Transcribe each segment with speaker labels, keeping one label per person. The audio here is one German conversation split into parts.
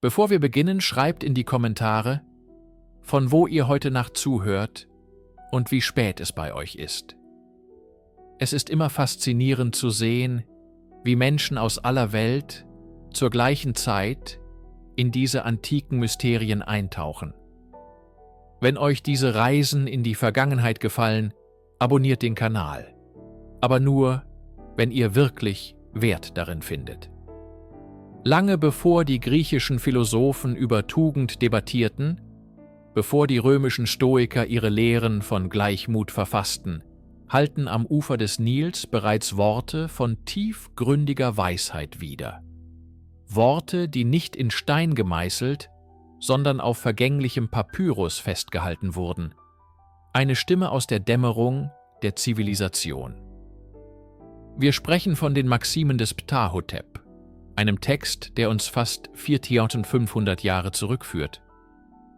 Speaker 1: Bevor wir beginnen, schreibt in die Kommentare, von wo ihr heute Nacht zuhört und wie spät es bei euch ist. Es ist immer faszinierend zu sehen, wie Menschen aus aller Welt zur gleichen Zeit in diese antiken Mysterien eintauchen. Wenn euch diese Reisen in die Vergangenheit gefallen, abonniert den Kanal. Aber nur, wenn ihr wirklich Wert darin findet. Lange bevor die griechischen Philosophen über Tugend debattierten, bevor die römischen Stoiker ihre Lehren von Gleichmut verfassten, halten am Ufer des Nils bereits Worte von tiefgründiger Weisheit wider. Worte, die nicht in Stein gemeißelt, sondern auf vergänglichem Papyrus festgehalten wurden. Eine Stimme aus der Dämmerung der Zivilisation. Wir sprechen von den Maximen des Ptahhotep, einem Text, der uns fast 4500 Jahre zurückführt,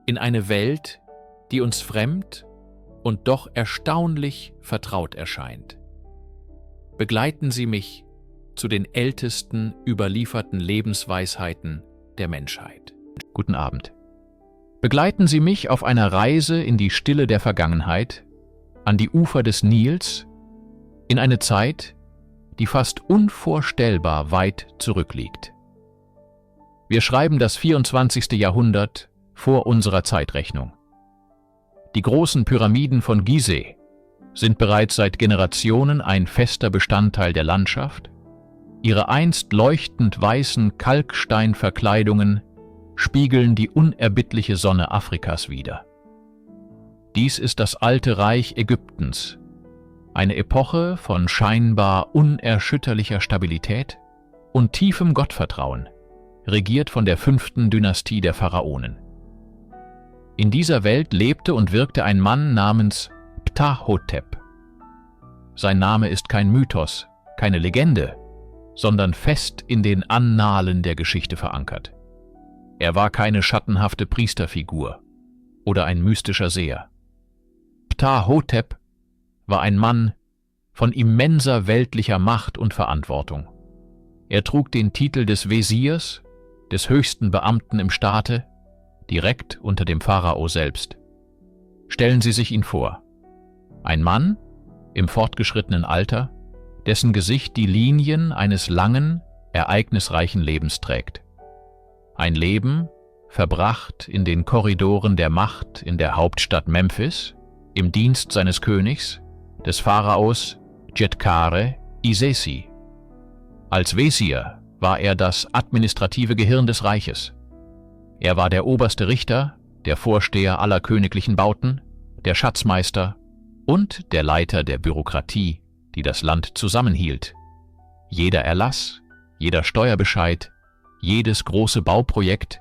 Speaker 1: in eine Welt, die uns fremd und doch erstaunlich vertraut erscheint. Begleiten Sie mich zu den ältesten überlieferten Lebensweisheiten der Menschheit. Guten Abend. Begleiten Sie mich auf einer Reise in die Stille der Vergangenheit, an die Ufer des Nils, in eine Zeit, die fast unvorstellbar weit zurückliegt. Wir schreiben das 24. Jahrhundert vor unserer Zeitrechnung. Die großen Pyramiden von Gizeh sind bereits seit Generationen ein fester Bestandteil der Landschaft. Ihre einst leuchtend weißen Kalksteinverkleidungen spiegeln die unerbittliche Sonne Afrikas wider. Dies ist das alte Reich Ägyptens, eine Epoche von scheinbar unerschütterlicher Stabilität und tiefem Gottvertrauen, regiert von der 5. Dynastie der Pharaonen. In dieser Welt lebte und wirkte ein Mann namens Ptahhotep. Sein Name ist kein Mythos, keine Legende, sondern fest in den Annalen der Geschichte verankert. Er war keine schattenhafte Priesterfigur oder ein mystischer Seher. Ptahhotep war ein Mann von immenser weltlicher Macht und Verantwortung. Er trug den Titel des Wesirs, des höchsten Beamten im Staate, direkt unter dem Pharao selbst. Stellen Sie sich ihn vor. Ein Mann im fortgeschrittenen Alter, dessen Gesicht die Linien eines langen, ereignisreichen Lebens trägt. Ein Leben, verbracht in den Korridoren der Macht in der Hauptstadt Memphis, im Dienst seines Königs, des Pharaos Djedkare Isesi. Als Wesir war er das administrative Gehirn des Reiches. Er war der oberste Richter, der Vorsteher aller königlichen Bauten, der Schatzmeister und der Leiter der Bürokratie, die das Land zusammenhielt. Jeder Erlass, jeder Steuerbescheid, jedes große Bauprojekt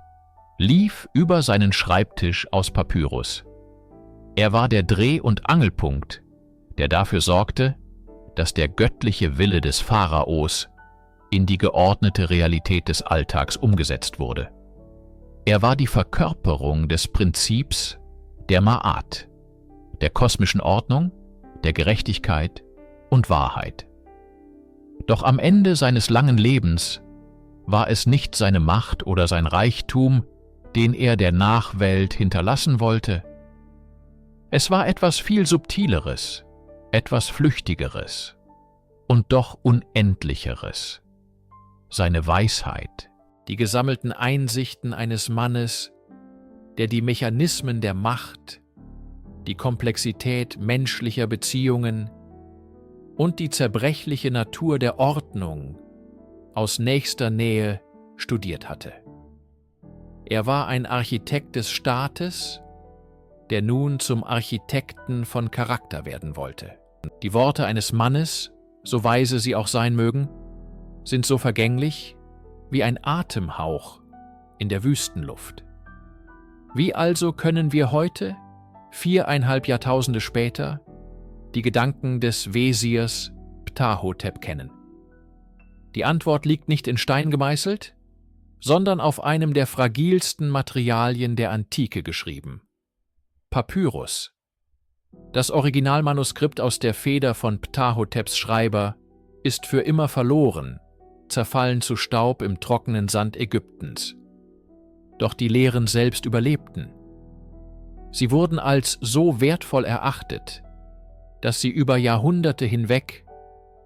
Speaker 1: lief über seinen Schreibtisch aus Papyrus. Er war der Dreh- und Angelpunkt, der dafür sorgte, dass der göttliche Wille des Pharaos in die geordnete Realität des Alltags umgesetzt wurde. Er war die Verkörperung des Prinzips der Ma'at, der kosmischen Ordnung, der Gerechtigkeit und Wahrheit. Doch am Ende seines langen Lebens war es nicht seine Macht oder sein Reichtum, den er der Nachwelt hinterlassen wollte. Es war etwas viel Subtileres, etwas Flüchtigeres und doch Unendlicheres. Seine Weisheit, die gesammelten Einsichten eines Mannes, der die Mechanismen der Macht, die Komplexität menschlicher Beziehungen und die zerbrechliche Natur der Ordnung aus nächster Nähe studiert hatte. Er war ein Architekt des Staates, der nun zum Architekten von Charakter werden wollte. Die Worte eines Mannes, so weise sie auch sein mögen, sind so vergänglich wie ein Atemhauch in der Wüstenluft. Wie also können wir heute, 4,5 Jahrtausende später, die Gedanken des Wesirs Ptahhotep kennen? Die Antwort liegt nicht in Stein gemeißelt, sondern auf einem der fragilsten Materialien der Antike geschrieben: Papyrus. Das Originalmanuskript aus der Feder von Ptahhoteps Schreiber ist für immer verloren, zerfallen zu Staub im trockenen Sand Ägyptens. Doch die Lehren selbst überlebten. Sie wurden als so wertvoll erachtet, dass sie über Jahrhunderte hinweg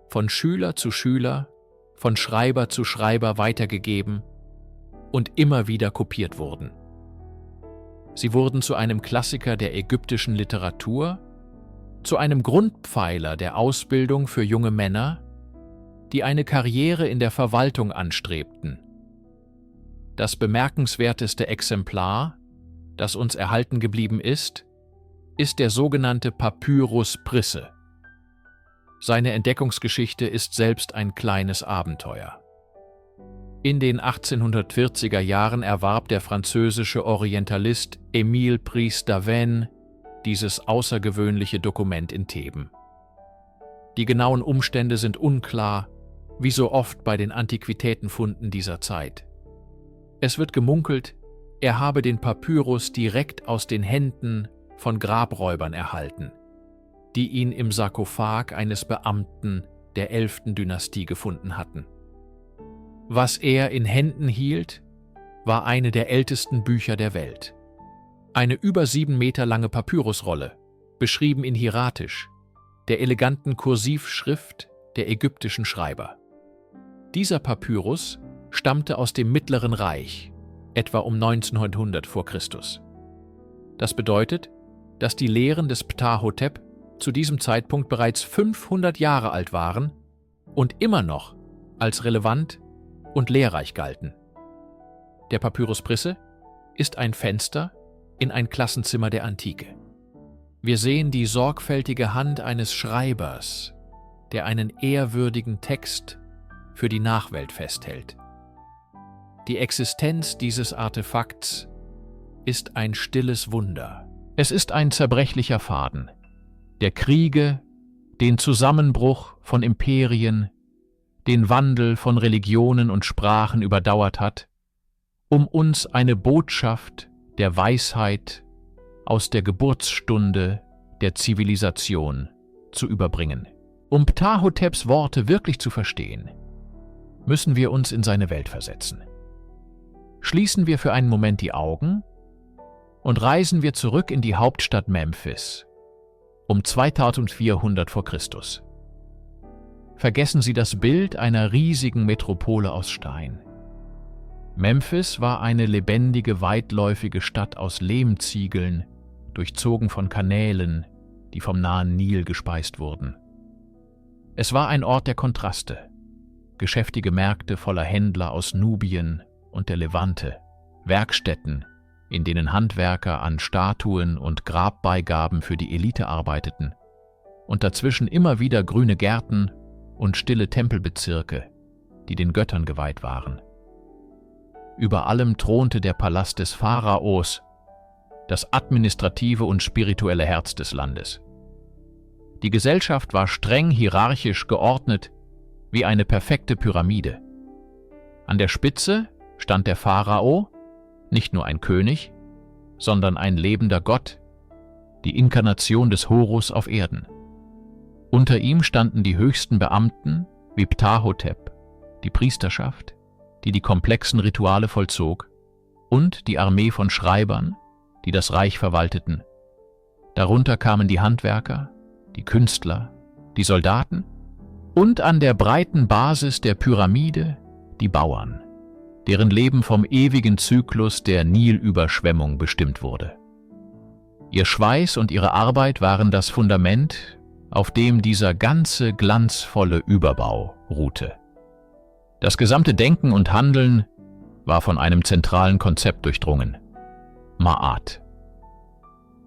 Speaker 1: von Schüler zu Schüler, von Schreiber zu Schreiber weitergegeben und immer wieder kopiert wurden. Sie wurden zu einem Klassiker der ägyptischen Literatur, zu einem Grundpfeiler der Ausbildung für junge Männer, die eine Karriere in der Verwaltung anstrebten. Das bemerkenswerteste Exemplar, das uns erhalten geblieben ist der sogenannte Papyrus Prisse. Seine Entdeckungsgeschichte ist selbst ein kleines Abenteuer. In den 1840er Jahren erwarb der französische Orientalist Émile Pries d'Avennes dieses außergewöhnliche Dokument in Theben. Die genauen Umstände sind unklar, wie so oft bei den Antiquitätenfunden dieser Zeit. Es wird gemunkelt, er habe den Papyrus direkt aus den Händen von Grabräubern erhalten, die ihn im Sarkophag eines Beamten der 11. Dynastie gefunden hatten. Was er in Händen hielt, war eine der ältesten Bücher der Welt. Eine über 7 Meter lange Papyrusrolle, beschrieben in Hieratisch, der eleganten Kursivschrift der ägyptischen Schreiber. Dieser Papyrus stammte aus dem Mittleren Reich, etwa um 1900 vor Christus. Das bedeutet, dass die Lehren des Ptahhotep zu diesem Zeitpunkt bereits 500 Jahre alt waren und immer noch als relevant und lehrreich galten. Der Papyrus Prisse ist ein Fenster in ein Klassenzimmer der Antike. Wir sehen die sorgfältige Hand eines Schreibers, der einen ehrwürdigen Text für die Nachwelt festhält. Die Existenz dieses Artefakts ist ein stilles Wunder. Es ist ein zerbrechlicher Faden, der Kriege, den Zusammenbruch von Imperien, den Wandel von Religionen und Sprachen überdauert hat, um uns eine Botschaft der Weisheit aus der Geburtsstunde der Zivilisation zu überbringen. Um Ptahhoteps Worte wirklich zu verstehen, müssen wir uns in seine Welt versetzen. Schließen wir für einen Moment die Augen und reisen wir zurück in die Hauptstadt Memphis um 2400 vor Christus. Vergessen Sie das Bild einer riesigen Metropole aus Stein. Memphis war eine lebendige, weitläufige Stadt aus Lehmziegeln, durchzogen von Kanälen, die vom nahen Nil gespeist wurden. Es war ein Ort der Kontraste, geschäftige Märkte voller Händler aus Nubien und der Levante, Werkstätten, in denen Handwerker an Statuen und Grabbeigaben für die Elite arbeiteten, und dazwischen immer wieder grüne Gärten und stille Tempelbezirke, die den Göttern geweiht waren. Über allem thronte der Palast des Pharaos, das administrative und spirituelle Herz des Landes. Die Gesellschaft war streng hierarchisch geordnet, wie eine perfekte Pyramide. An der Spitze stand der Pharao, nicht nur ein König, sondern ein lebender Gott, die Inkarnation des Horus auf Erden. Unter ihm standen die höchsten Beamten wie Ptahhotep, die Priesterschaft, die die komplexen Rituale vollzog, und die Armee von Schreibern, die das Reich verwalteten. Darunter kamen die Handwerker, die Künstler, die Soldaten und an der breiten Basis der Pyramide die Bauern, deren Leben vom ewigen Zyklus der Nilüberschwemmung bestimmt wurde. Ihr Schweiß und ihre Arbeit waren das Fundament, auf dem dieser ganze glanzvolle Überbau ruhte. Das gesamte Denken und Handeln war von einem zentralen Konzept durchdrungen: Ma'at.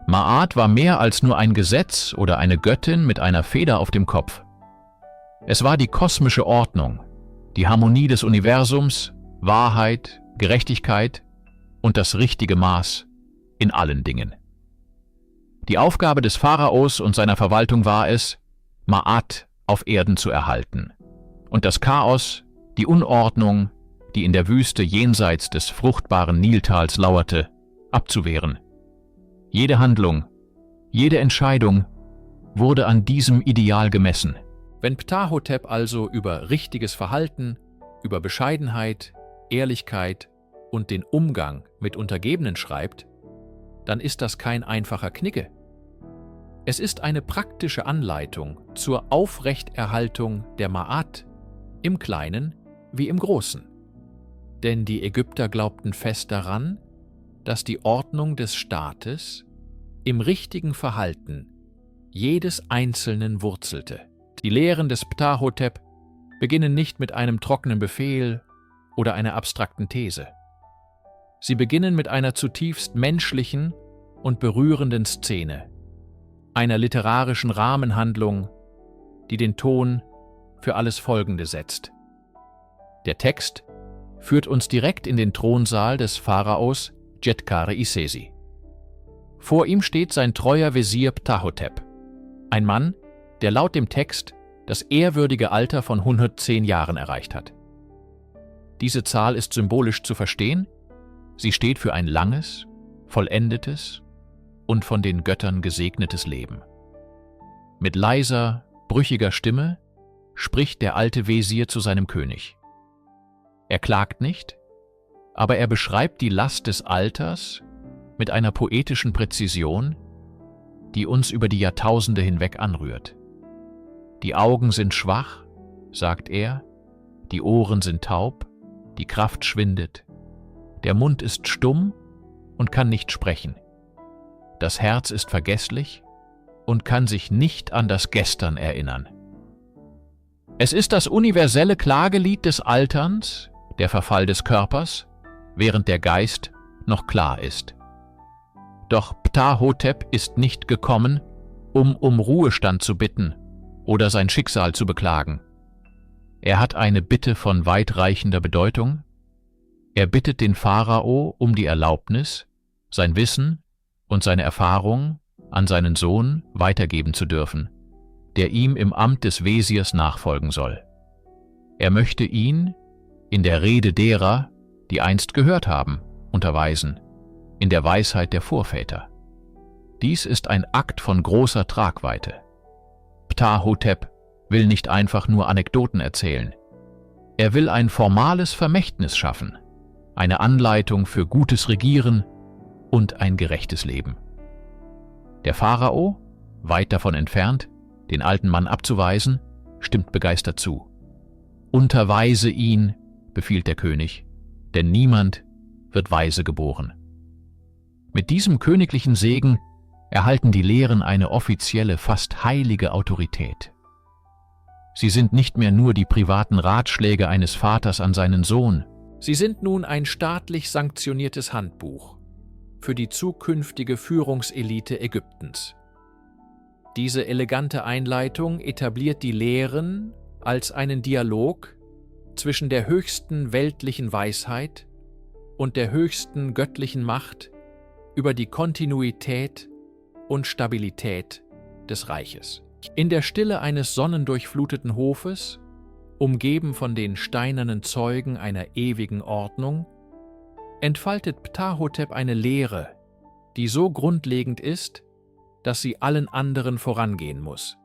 Speaker 1: Ma'at war mehr als nur ein Gesetz oder eine Göttin mit einer Feder auf dem Kopf. Es war die kosmische Ordnung, die Harmonie des Universums, Wahrheit, Gerechtigkeit und das richtige Maß in allen Dingen. Die Aufgabe des Pharaos und seiner Verwaltung war es, Ma'at auf Erden zu erhalten und das Chaos, die Unordnung, die in der Wüste jenseits des fruchtbaren Niltals lauerte, abzuwehren. Jede Handlung, jede Entscheidung wurde an diesem Ideal gemessen. Wenn Ptahhotep also über richtiges Verhalten, über Bescheidenheit, Ehrlichkeit und den Umgang mit Untergebenen schreibt, dann ist das kein einfacher Knigge. Es ist eine praktische Anleitung zur Aufrechterhaltung der Ma'at, im Kleinen wie im Großen. Denn die Ägypter glaubten fest daran, dass die Ordnung des Staates im richtigen Verhalten jedes Einzelnen wurzelte. Die Lehren des Ptahhotep beginnen nicht mit einem trockenen Befehl oder einer abstrakten These. Sie beginnen mit einer zutiefst menschlichen und berührenden Szene, einer literarischen Rahmenhandlung, die den Ton für alles Folgende setzt. Der Text führt uns direkt in den Thronsaal des Pharaos Djedkare-Isesi. Vor ihm steht sein treuer Wesir Ptahhotep, ein Mann, der laut dem Text das ehrwürdige Alter von 110 Jahren erreicht hat. Diese Zahl ist symbolisch zu verstehen. Sie steht für ein langes, vollendetes und von den Göttern gesegnetes Leben. Mit leiser, brüchiger Stimme spricht der alte Wesir zu seinem König. Er klagt nicht, aber er beschreibt die Last des Alters mit einer poetischen Präzision, die uns über die Jahrtausende hinweg anrührt. Die Augen sind schwach, sagt er, die Ohren sind taub, die Kraft schwindet, der Mund ist stumm und kann nicht sprechen. Das Herz ist vergesslich und kann sich nicht an das Gestern erinnern. Es ist das universelle Klagelied des Alterns, der Verfall des Körpers, während der Geist noch klar ist. Doch Ptahhotep ist nicht gekommen, um Ruhestand zu bitten oder sein Schicksal zu beklagen. Er hat eine Bitte von weitreichender Bedeutung. Er bittet den Pharao um die Erlaubnis, sein Wissen und seine Erfahrung an seinen Sohn weitergeben zu dürfen, der ihm im Amt des Wesirs nachfolgen soll. Er möchte ihn in der Rede derer, die einst gehört haben, unterweisen, in der Weisheit der Vorväter. Dies ist ein Akt von großer Tragweite. Ptahhotep will nicht einfach nur Anekdoten erzählen. Er will ein formales Vermächtnis schaffen, eine Anleitung für gutes Regieren und ein gerechtes Leben. Der Pharao, weit davon entfernt, den alten Mann abzuweisen, stimmt begeistert zu. Unterweise ihn, befiehlt der König, denn niemand wird weise geboren. Mit diesem königlichen Segen erhalten die Lehren eine offizielle, fast heilige Autorität. Sie sind nicht mehr nur die privaten Ratschläge eines Vaters an seinen Sohn. Sie sind nun ein staatlich sanktioniertes Handbuch für die zukünftige Führungselite Ägyptens. Diese elegante Einleitung etabliert die Lehren als einen Dialog zwischen der höchsten weltlichen Weisheit und der höchsten göttlichen Macht über die Kontinuität und Stabilität des Reiches. In der Stille eines sonnendurchfluteten Hofes, umgeben von den steinernen Zeugen einer ewigen Ordnung, entfaltet Ptahhotep eine Lehre, die so grundlegend ist, dass sie allen anderen vorangehen muss.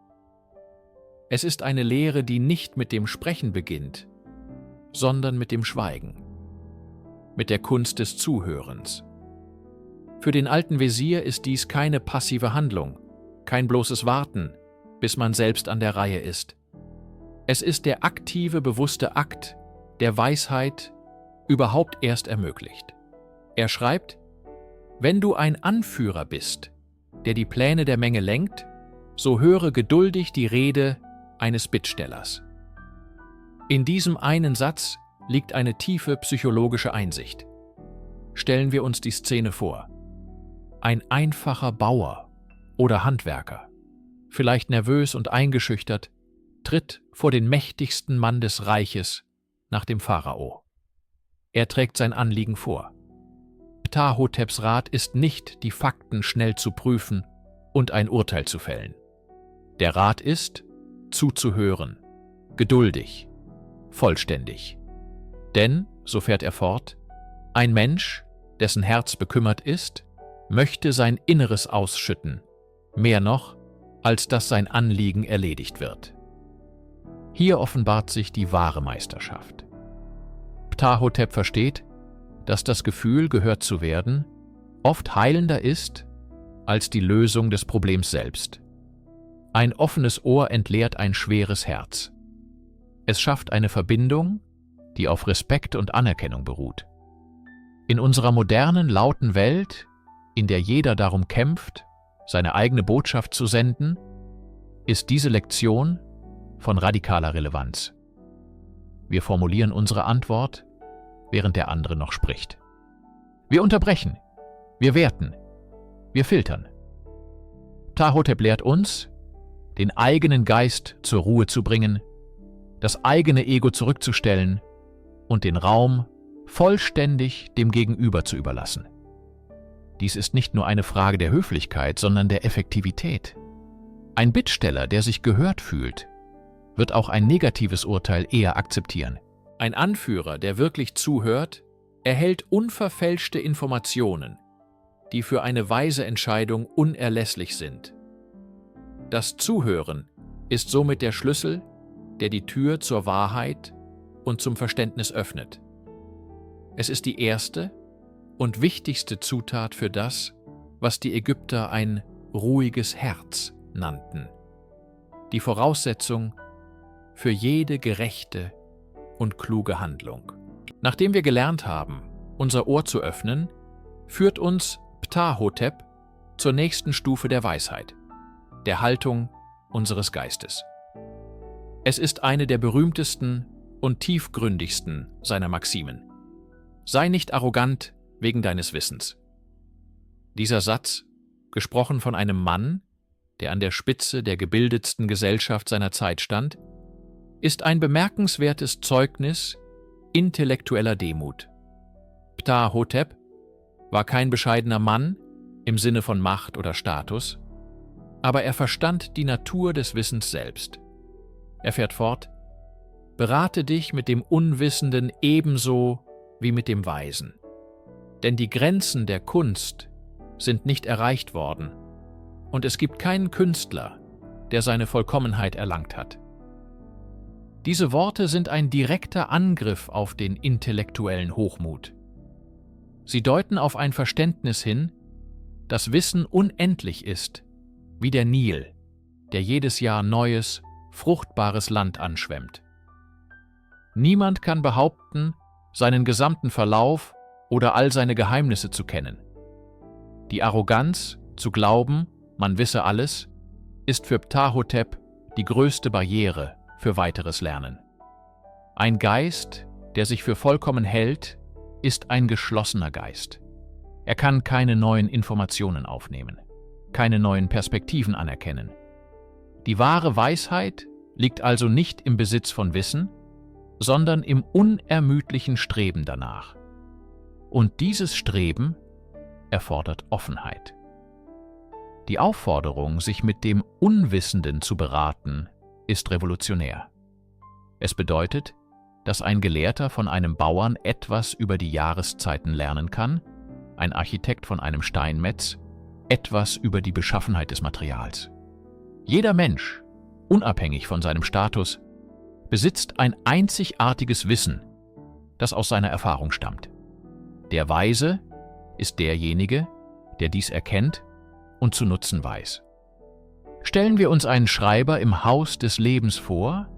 Speaker 1: Es ist eine Lehre, die nicht mit dem Sprechen beginnt, sondern mit dem Schweigen, mit der Kunst des Zuhörens. Für den alten Wesir ist dies keine passive Handlung, kein bloßes Warten, bis man selbst an der Reihe ist. Es ist der aktive, bewusste Akt, der Weisheit überhaupt erst ermöglicht. Er schreibt: Wenn du ein Anführer bist, der die Pläne der Menge lenkt, so höre geduldig die Rede eines Bittstellers. In diesem einen Satz liegt eine tiefe psychologische Einsicht. Stellen wir uns die Szene vor. Ein einfacher Bauer oder Handwerker, vielleicht nervös und eingeschüchtert, tritt vor den mächtigsten Mann des Reiches nach dem Pharao. Er trägt sein Anliegen vor. Ptahhoteps Rat ist nicht, die Fakten schnell zu prüfen und ein Urteil zu fällen. Der Rat ist, zuzuhören, geduldig, vollständig. Denn, so fährt er fort, ein Mensch, dessen Herz bekümmert ist, möchte sein Inneres ausschütten, mehr noch, als dass sein Anliegen erledigt wird. Hier offenbart sich die wahre Meisterschaft. Ptahhotep versteht, dass das Gefühl, gehört zu werden, oft heilender ist als die Lösung des Problems selbst. Ein offenes Ohr entleert ein schweres Herz. Es schafft eine Verbindung, die auf Respekt und Anerkennung beruht. In unserer modernen, lauten Welt, in der jeder darum kämpft, seine eigene Botschaft zu senden, ist diese Lektion von radikaler Relevanz. Wir formulieren unsere Antwort, während der andere noch spricht. Wir unterbrechen, wir werten, wir filtern. Ptah-hotep lehrt uns, den eigenen Geist zur Ruhe zu bringen, das eigene Ego zurückzustellen und den Raum vollständig dem Gegenüber zu überlassen. Dies ist nicht nur eine Frage der Höflichkeit, sondern der Effektivität. Ein Bittsteller, der sich gehört fühlt, wird auch ein negatives Urteil eher akzeptieren. Ein Anführer, der wirklich zuhört, erhält unverfälschte Informationen, die für eine weise Entscheidung unerlässlich sind. Das Zuhören ist somit der Schlüssel, der die Tür zur Wahrheit und zum Verständnis öffnet. Es ist die erste und wichtigste Zutat für das, was die Ägypter ein ruhiges Herz nannten. Die Voraussetzung für jede gerechte und kluge Handlung. Nachdem wir gelernt haben, unser Ohr zu öffnen, führt uns Ptah-hotep zur nächsten Stufe der Weisheit, der Haltung unseres Geistes. Es ist eine der berühmtesten und tiefgründigsten seiner Maximen. Sei nicht arrogant wegen deines Wissens. Dieser Satz, gesprochen von einem Mann, der an der Spitze der gebildetsten Gesellschaft seiner Zeit stand, ist ein bemerkenswertes Zeugnis intellektueller Demut. Ptah-hotep war kein bescheidener Mann im Sinne von Macht oder Status, aber er verstand die Natur des Wissens selbst. Er fährt fort: Berate dich mit dem Unwissenden ebenso wie mit dem Weisen. Denn die Grenzen der Kunst sind nicht erreicht worden, und es gibt keinen Künstler, der seine Vollkommenheit erlangt hat. Diese Worte sind ein direkter Angriff auf den intellektuellen Hochmut. Sie deuten auf ein Verständnis hin, dass Wissen unendlich ist, wie der Nil, der jedes Jahr neues, fruchtbares Land anschwemmt. Niemand kann behaupten, seinen gesamten Verlauf oder all seine Geheimnisse zu kennen. Die Arroganz, zu glauben, man wisse alles, ist für Ptah-hotep die größte Barriere für weiteres Lernen. Ein Geist, der sich für vollkommen hält, ist ein geschlossener Geist. Er kann keine neuen Informationen aufnehmen, keine neuen Perspektiven anerkennen. Die wahre Weisheit liegt also nicht im Besitz von Wissen, sondern im unermüdlichen Streben danach. Und dieses Streben erfordert Offenheit. Die Aufforderung, sich mit dem Unwissenden zu beraten, ist revolutionär. Es bedeutet, dass ein Gelehrter von einem Bauern etwas über die Jahreszeiten lernen kann, ein Architekt von einem Steinmetz etwas über die Beschaffenheit des Materials. Jeder Mensch, unabhängig von seinem Status, besitzt ein einzigartiges Wissen, das aus seiner Erfahrung stammt. Der Weise ist derjenige, der dies erkennt und zu nutzen weiß. Stellen wir uns einen Schreiber im Haus des Lebens vor,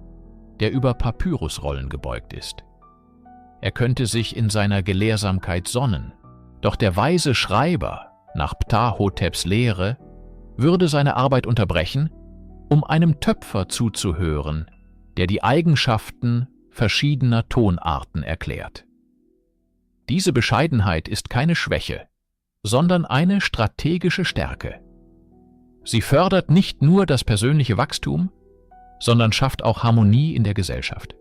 Speaker 1: der über Papyrusrollen gebeugt ist. Er könnte sich in seiner Gelehrsamkeit sonnen, doch der weise Schreiber, nach Ptah-hoteps Lehre, würde seine Arbeit unterbrechen, um einem Töpfer zuzuhören, der die Eigenschaften verschiedener Tonarten erklärt. Diese Bescheidenheit ist keine Schwäche, sondern eine strategische Stärke. Sie fördert nicht nur das persönliche Wachstum, sondern schafft auch Harmonie in der Gesellschaft.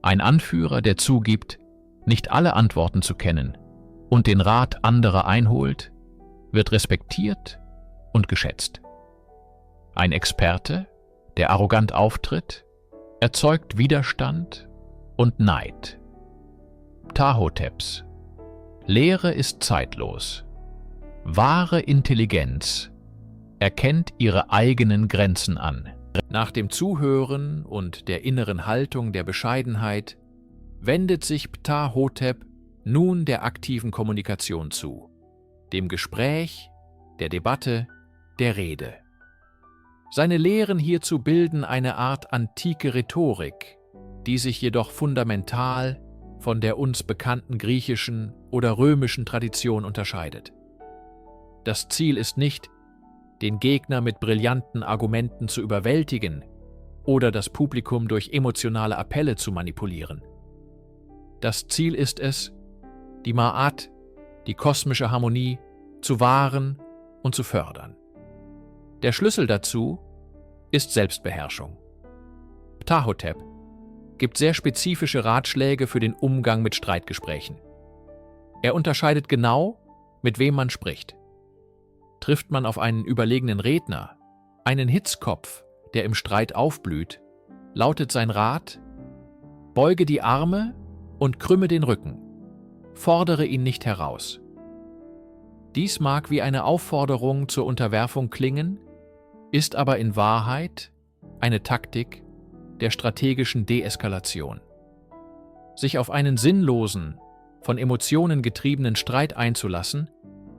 Speaker 1: Ein Anführer, der zugibt, nicht alle Antworten zu kennen und den Rat anderer einholt, wird respektiert und geschätzt. Ein Experte, der arrogant auftritt, erzeugt Widerstand und Neid. Ptah-hoteps Lehre ist zeitlos. Wahre Intelligenz erkennt ihre eigenen Grenzen an. Nach dem Zuhören und der inneren Haltung der Bescheidenheit wendet sich Ptah-hotep nun der aktiven Kommunikation zu, dem Gespräch, der Debatte, der Rede. Seine Lehren hierzu bilden eine Art antike Rhetorik, die sich jedoch fundamental von der uns bekannten griechischen oder römischen Tradition unterscheidet. Das Ziel ist nicht, den Gegner mit brillanten Argumenten zu überwältigen oder das Publikum durch emotionale Appelle zu manipulieren. Das Ziel ist es, die Ma'at, die kosmische Harmonie, zu wahren und zu fördern. Der Schlüssel dazu ist Selbstbeherrschung. Ptahhotep gibt sehr spezifische Ratschläge für den Umgang mit Streitgesprächen. Er unterscheidet genau, mit wem man spricht. Trifft man auf einen überlegenen Redner, einen Hitzkopf, der im Streit aufblüht, lautet sein Rat: Beuge die Arme und krümme den Rücken, fordere ihn nicht heraus. Dies mag wie eine Aufforderung zur Unterwerfung klingen, ist aber in Wahrheit eine Taktik der strategischen Deeskalation. Sich auf einen sinnlosen, von Emotionen getriebenen Streit einzulassen,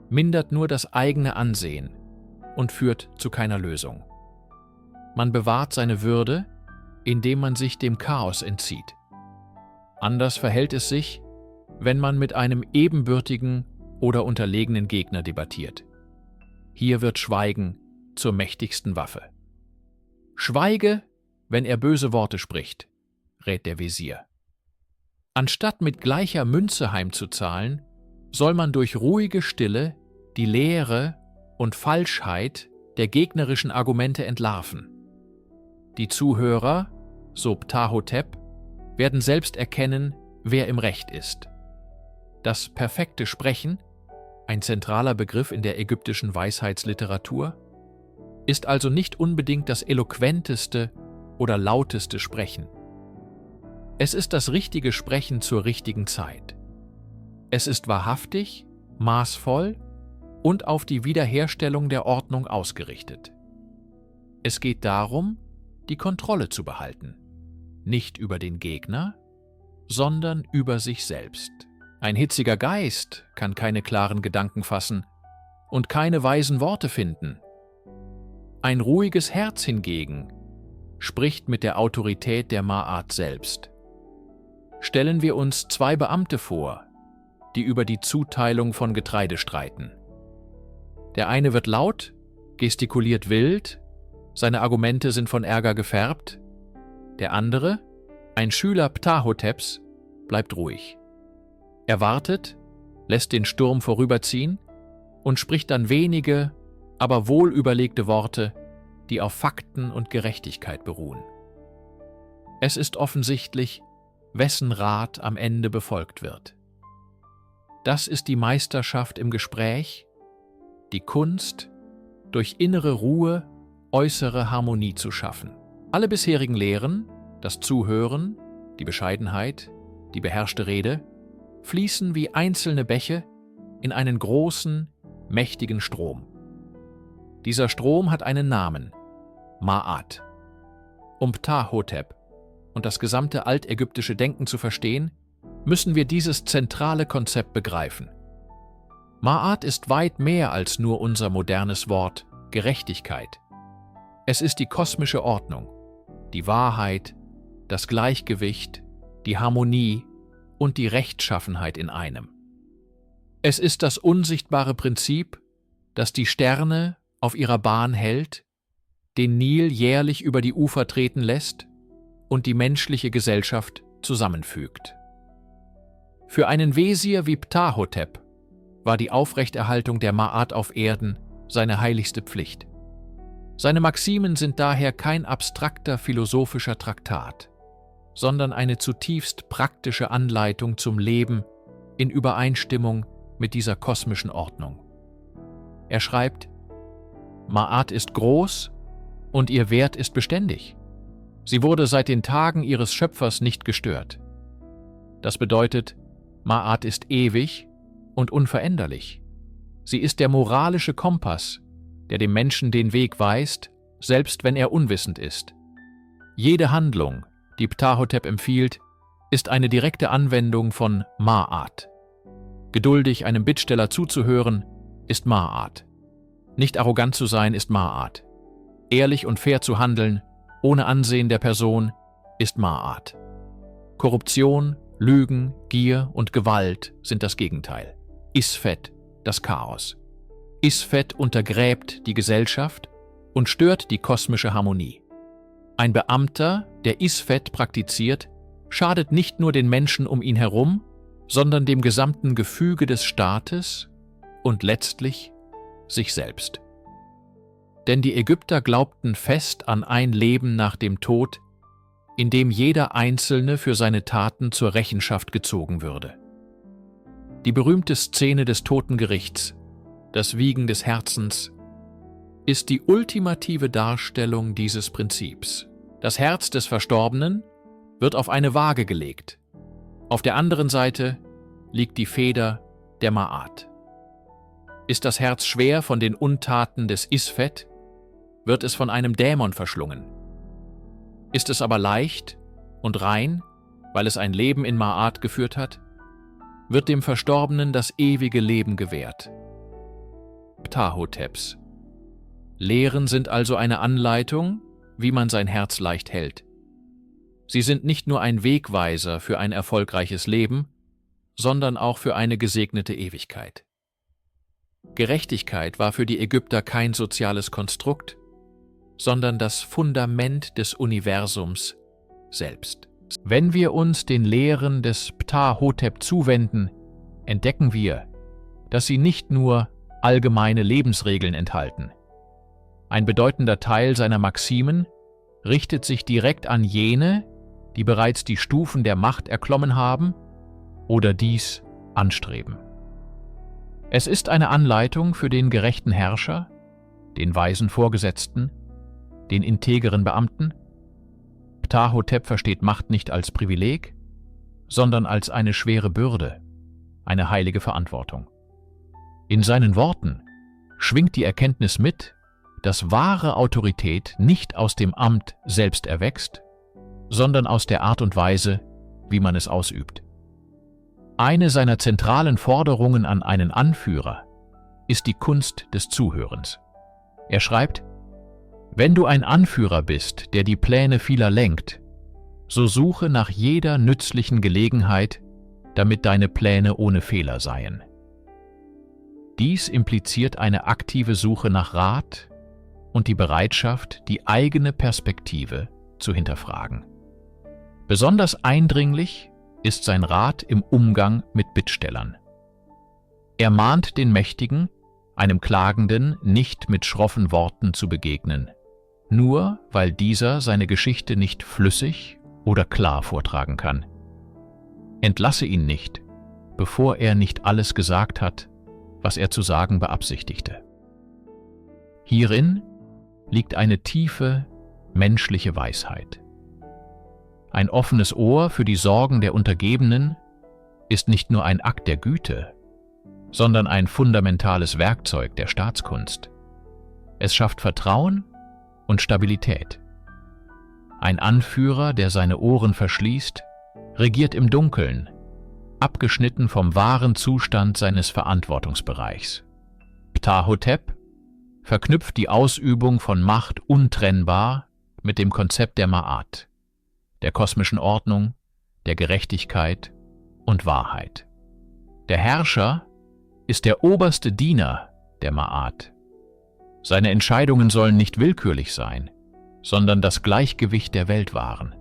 Speaker 1: mindert nur das eigene Ansehen und führt zu keiner Lösung. Man bewahrt seine Würde, indem man sich dem Chaos entzieht. Anders verhält es sich, wenn man mit einem ebenbürtigen oder unterlegenen Gegner debattiert. Hier wird Schweigen zur mächtigsten Waffe. Schweige, wenn er böse Worte spricht, rät der Wesir. Anstatt mit gleicher Münze heimzuzahlen, soll man durch ruhige Stille die Leere und Falschheit der gegnerischen Argumente entlarven. Die Zuhörer, so Ptahhotep, werden selbst erkennen, wer im Recht ist. Das perfekte Sprechen, ein zentraler Begriff in der ägyptischen Weisheitsliteratur, ist also nicht unbedingt das eloquenteste oder lauteste Sprechen. Es ist das richtige Sprechen zur richtigen Zeit. Es ist wahrhaftig, maßvoll und auf die Wiederherstellung der Ordnung ausgerichtet. Es geht darum, die Kontrolle zu behalten, nicht über den Gegner, sondern über sich selbst. Ein hitziger Geist kann keine klaren Gedanken fassen und keine weisen Worte finden. Ein ruhiges Herz hingegen spricht mit der Autorität der Ma'at selbst. Stellen wir uns zwei Beamte vor, die über die Zuteilung von Getreide streiten. Der eine wird laut, gestikuliert wild, seine Argumente sind von Ärger gefärbt. Der andere, ein Schüler Ptahhoteps, bleibt ruhig. Er wartet, lässt den Sturm vorüberziehen und spricht dann wenige, aber wohlüberlegte Worte, die auf Fakten und Gerechtigkeit beruhen. Es ist offensichtlich, wessen Rat am Ende befolgt wird. Das ist die Meisterschaft im Gespräch, die Kunst, durch innere Ruhe äußere Harmonie zu schaffen. Alle bisherigen Lehren, das Zuhören, die Bescheidenheit, die beherrschte Rede, fließen wie einzelne Bäche in einen großen, mächtigen Strom. Dieser Strom hat einen Namen: Ma'at. Um Ptahhotep und das gesamte altägyptische Denken zu verstehen, müssen wir dieses zentrale Konzept begreifen. Ma'at ist weit mehr als nur unser modernes Wort Gerechtigkeit. Es ist die kosmische Ordnung, die Wahrheit, das Gleichgewicht, die Harmonie und die Rechtschaffenheit in einem. Es ist das unsichtbare Prinzip, das die Sterne auf ihrer Bahn hält, den Nil jährlich über die Ufer treten lässt und die menschliche Gesellschaft zusammenfügt. Für einen Wesir wie Ptahhotep war die Aufrechterhaltung der Ma'at auf Erden seine heiligste Pflicht. Seine Maximen sind daher kein abstrakter philosophischer Traktat, sondern eine zutiefst praktische Anleitung zum Leben in Übereinstimmung mit dieser kosmischen Ordnung. Er schreibt: Ma'at ist groß und ihr Wert ist beständig. Sie wurde seit den Tagen ihres Schöpfers nicht gestört. Das bedeutet, Ma'at ist ewig und unveränderlich. Sie ist der moralische Kompass, der dem Menschen den Weg weist, selbst wenn er unwissend ist. Jede Handlung, die Ptahhotep empfiehlt, ist eine direkte Anwendung von Ma'at. Geduldig einem Bittsteller zuzuhören, ist Maat. Nicht arrogant zu sein, ist Maat. Ehrlich und fair zu handeln, ohne Ansehen der Person, ist Maat. Korruption, Lügen, Gier und Gewalt sind das Gegenteil. Isfet, das Chaos. Isfet untergräbt die Gesellschaft und stört die kosmische Harmonie. Ein Beamter, der Isfet praktiziert, schadet nicht nur den Menschen um ihn herum, sondern dem gesamten Gefüge des Staates und letztlich sich selbst. Denn die Ägypter glaubten fest an ein Leben nach dem Tod, in dem jeder Einzelne für seine Taten zur Rechenschaft gezogen würde. Die berühmte Szene des Totengerichts, das Wiegen des Herzens, ist die ultimative Darstellung dieses Prinzips. Das Herz des Verstorbenen wird auf eine Waage gelegt. Auf der anderen Seite liegt die Feder der Maat. Ist das Herz schwer von den Untaten des Isfet, wird es von einem Dämon verschlungen. Ist es aber leicht und rein, weil es ein Leben in Maat geführt hat, wird dem Verstorbenen das ewige Leben gewährt. Ptahoteps. Lehren sind also eine Anleitung, wie man sein Herz leicht hält. Sie sind nicht nur ein Wegweiser für ein erfolgreiches Leben, sondern auch für eine gesegnete Ewigkeit. Gerechtigkeit war für die Ägypter kein soziales Konstrukt, sondern das Fundament des Universums selbst. Wenn wir uns den Lehren des Ptahhotep zuwenden, entdecken wir, dass sie nicht nur allgemeine Lebensregeln enthalten. Ein bedeutender Teil seiner Maximen richtet sich direkt an jene, die bereits die Stufen der Macht erklommen haben oder dies anstreben. Es ist eine Anleitung für den gerechten Herrscher, den weisen Vorgesetzten, den integeren Beamten. Ptahhotep versteht Macht nicht als Privileg, sondern als eine schwere Bürde, eine heilige Verantwortung. In seinen Worten schwingt die Erkenntnis mit, dass wahre Autorität nicht aus dem Amt selbst erwächst, sondern aus der Art und Weise, wie man es ausübt. Eine seiner zentralen Forderungen an einen Anführer ist die Kunst des Zuhörens. Er schreibt: Wenn du ein Anführer bist, der die Pläne vieler lenkt, so suche nach jeder nützlichen Gelegenheit, damit deine Pläne ohne Fehler seien. Dies impliziert eine aktive Suche nach Rat und die Bereitschaft, die eigene Perspektive zu hinterfragen. Besonders eindringlich ist sein Rat im Umgang mit Bittstellern. Er mahnt den Mächtigen, einem Klagenden nicht mit schroffen Worten zu begegnen, nur weil dieser seine Geschichte nicht flüssig oder klar vortragen kann. Entlasse ihn nicht, bevor er nicht alles gesagt hat, was er zu sagen beabsichtigte. Hierin liegt eine tiefe, menschliche Weisheit. Ein offenes Ohr für die Sorgen der Untergebenen ist nicht nur ein Akt der Güte, sondern ein fundamentales Werkzeug der Staatskunst. Es schafft Vertrauen und Stabilität. Ein Anführer, der seine Ohren verschließt, regiert im Dunkeln, abgeschnitten vom wahren Zustand seines Verantwortungsbereichs. Ptahhotep verknüpft die Ausübung von Macht untrennbar mit dem Konzept der Maat, der kosmischen Ordnung, der Gerechtigkeit und Wahrheit. Der Herrscher ist der oberste Diener der Maat. Seine Entscheidungen sollen nicht willkürlich sein, sondern das Gleichgewicht der Welt wahren.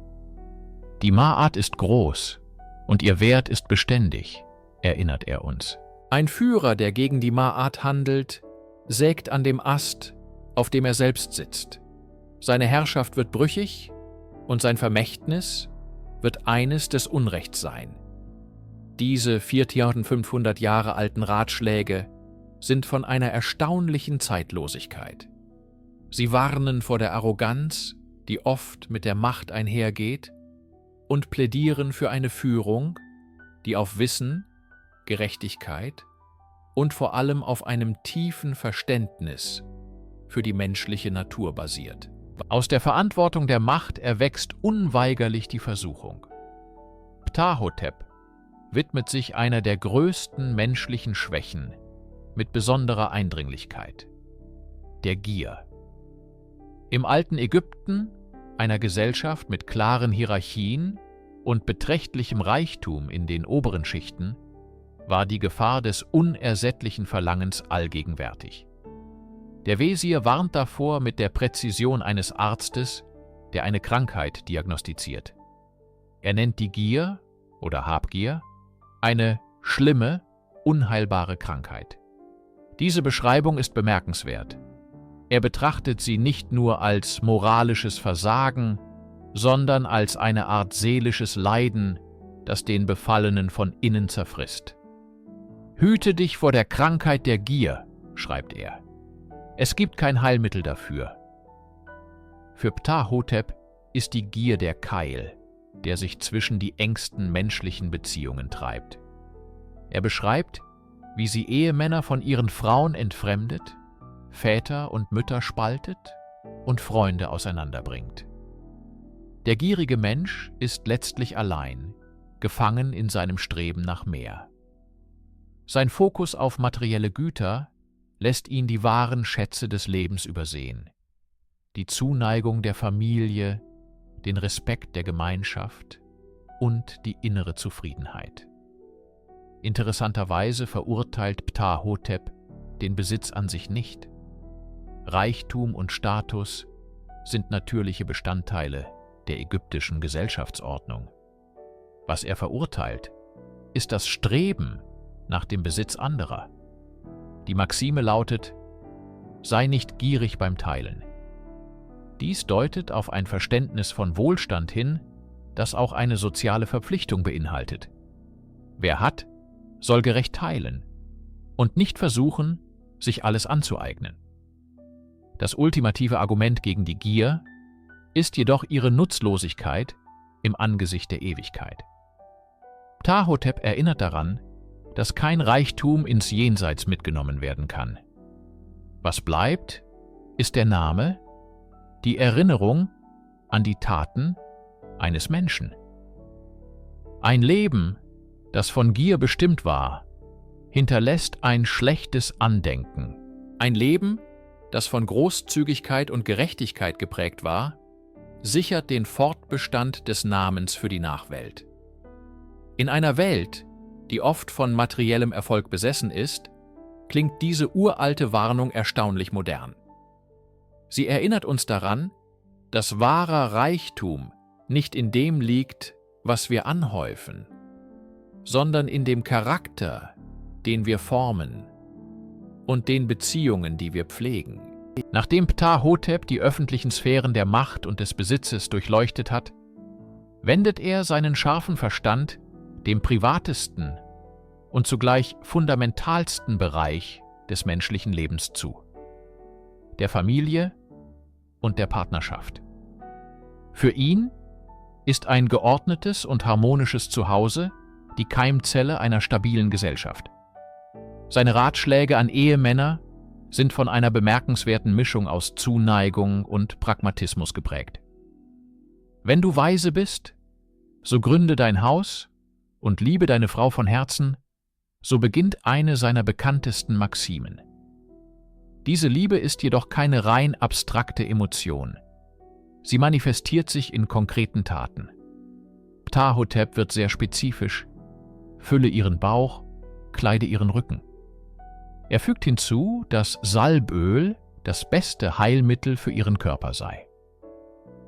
Speaker 1: Die Maat ist groß und ihr Wert ist beständig, erinnert er uns. Ein Führer, der gegen die Maat handelt, sägt an dem Ast, auf dem er selbst sitzt. Seine Herrschaft wird brüchig und sein Vermächtnis wird eines des Unrechts sein. Diese 4500 Jahre alten Ratschläge sind von einer erstaunlichen Zeitlosigkeit. Sie warnen vor der Arroganz, die oft mit der Macht einhergeht, und plädieren für eine Führung, die auf Wissen, Gerechtigkeit und vor allem auf einem tiefen Verständnis für die menschliche Natur basiert. Aus der Verantwortung der Macht erwächst unweigerlich die Versuchung. Ptahhotep widmet sich einer der größten menschlichen Schwächen mit besonderer Eindringlichkeit: der Gier. Im alten Ägypten, einer Gesellschaft mit klaren Hierarchien und beträchtlichem Reichtum in den oberen Schichten, war die Gefahr des unersättlichen Verlangens allgegenwärtig. Der Wesir warnt davor mit der Präzision eines Arztes, der eine Krankheit diagnostiziert. Er nennt die Gier oder Habgier eine schlimme, unheilbare Krankheit. Diese Beschreibung ist bemerkenswert. Er betrachtet sie nicht nur als moralisches Versagen, sondern als eine Art seelisches Leiden, das den Befallenen von innen zerfrisst. »Hüte dich vor der Krankheit der Gier«, schreibt er. Es gibt kein Heilmittel dafür. Für Ptahhotep ist die Gier der Keil, der sich zwischen die engsten menschlichen Beziehungen treibt. Er beschreibt, wie sie Ehemänner von ihren Frauen entfremdet, Väter und Mütter spaltet und Freunde auseinanderbringt. Der gierige Mensch ist letztlich allein, gefangen in seinem Streben nach mehr. Sein Fokus auf materielle Güter lässt ihn die wahren Schätze des Lebens übersehen: die Zuneigung der Familie, den Respekt der Gemeinschaft und die innere Zufriedenheit. Interessanterweise verurteilt Ptahhotep den Besitz an sich nicht. Reichtum und Status sind natürliche Bestandteile der ägyptischen Gesellschaftsordnung. Was er verurteilt, ist das Streben nach dem Besitz anderer. Die Maxime lautet: sei nicht gierig beim Teilen. Dies deutet auf ein Verständnis von Wohlstand hin, das auch eine soziale Verpflichtung beinhaltet. Wer hat, soll gerecht teilen und nicht versuchen, sich alles anzueignen. Das ultimative Argument gegen die Gier ist jedoch ihre Nutzlosigkeit im Angesicht der Ewigkeit. Ptahhotep erinnert daran, dass kein Reichtum ins Jenseits mitgenommen werden kann. Was bleibt, ist der Name, die Erinnerung an die Taten eines Menschen. Ein Leben, das von Gier bestimmt war, hinterlässt ein schlechtes Andenken. Ein Leben, das von Großzügigkeit und Gerechtigkeit geprägt war, sichert den Fortbestand des Namens für die Nachwelt. In einer Welt, die oft von materiellem Erfolg besessen ist, klingt diese uralte Warnung erstaunlich modern. Sie erinnert uns daran, dass wahrer Reichtum nicht in dem liegt, was wir anhäufen, sondern in dem Charakter, den wir formen und den Beziehungen, die wir pflegen. Nachdem Ptahhotep die öffentlichen Sphären der Macht und des Besitzes durchleuchtet hat, wendet er seinen scharfen Verstand dem privatesten und zugleich fundamentalsten Bereich des menschlichen Lebens zu: der Familie und der Partnerschaft. Für ihn ist ein geordnetes und harmonisches Zuhause die Keimzelle einer stabilen Gesellschaft. Seine Ratschläge an Ehemänner sind von einer bemerkenswerten Mischung aus Zuneigung und Pragmatismus geprägt. Wenn du weise bist, so gründe dein Haus und liebe deine Frau von Herzen, so beginnt eine seiner bekanntesten Maximen. Diese Liebe ist jedoch keine rein abstrakte Emotion. Sie manifestiert sich in konkreten Taten. Ptahhotep wird sehr spezifisch: fülle ihren Bauch, kleide ihren Rücken. Er fügt hinzu, dass Salböl das beste Heilmittel für ihren Körper sei.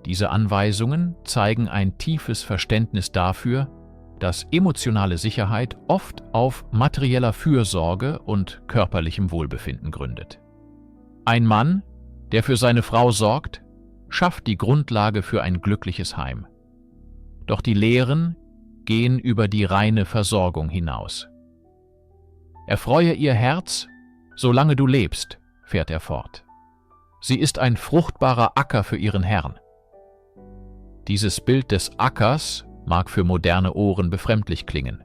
Speaker 1: Diese Anweisungen zeigen ein tiefes Verständnis dafür, dass emotionale Sicherheit oft auf materieller Fürsorge und körperlichem Wohlbefinden gründet. Ein Mann, der für seine Frau sorgt, schafft die Grundlage für ein glückliches Heim. Doch die Lehren gehen über die reine Versorgung hinaus. Erfreue ihr Herz, solange du lebst, fährt er fort. Sie ist ein fruchtbarer Acker für ihren Herrn. Dieses Bild des Ackers mag für moderne Ohren befremdlich klingen.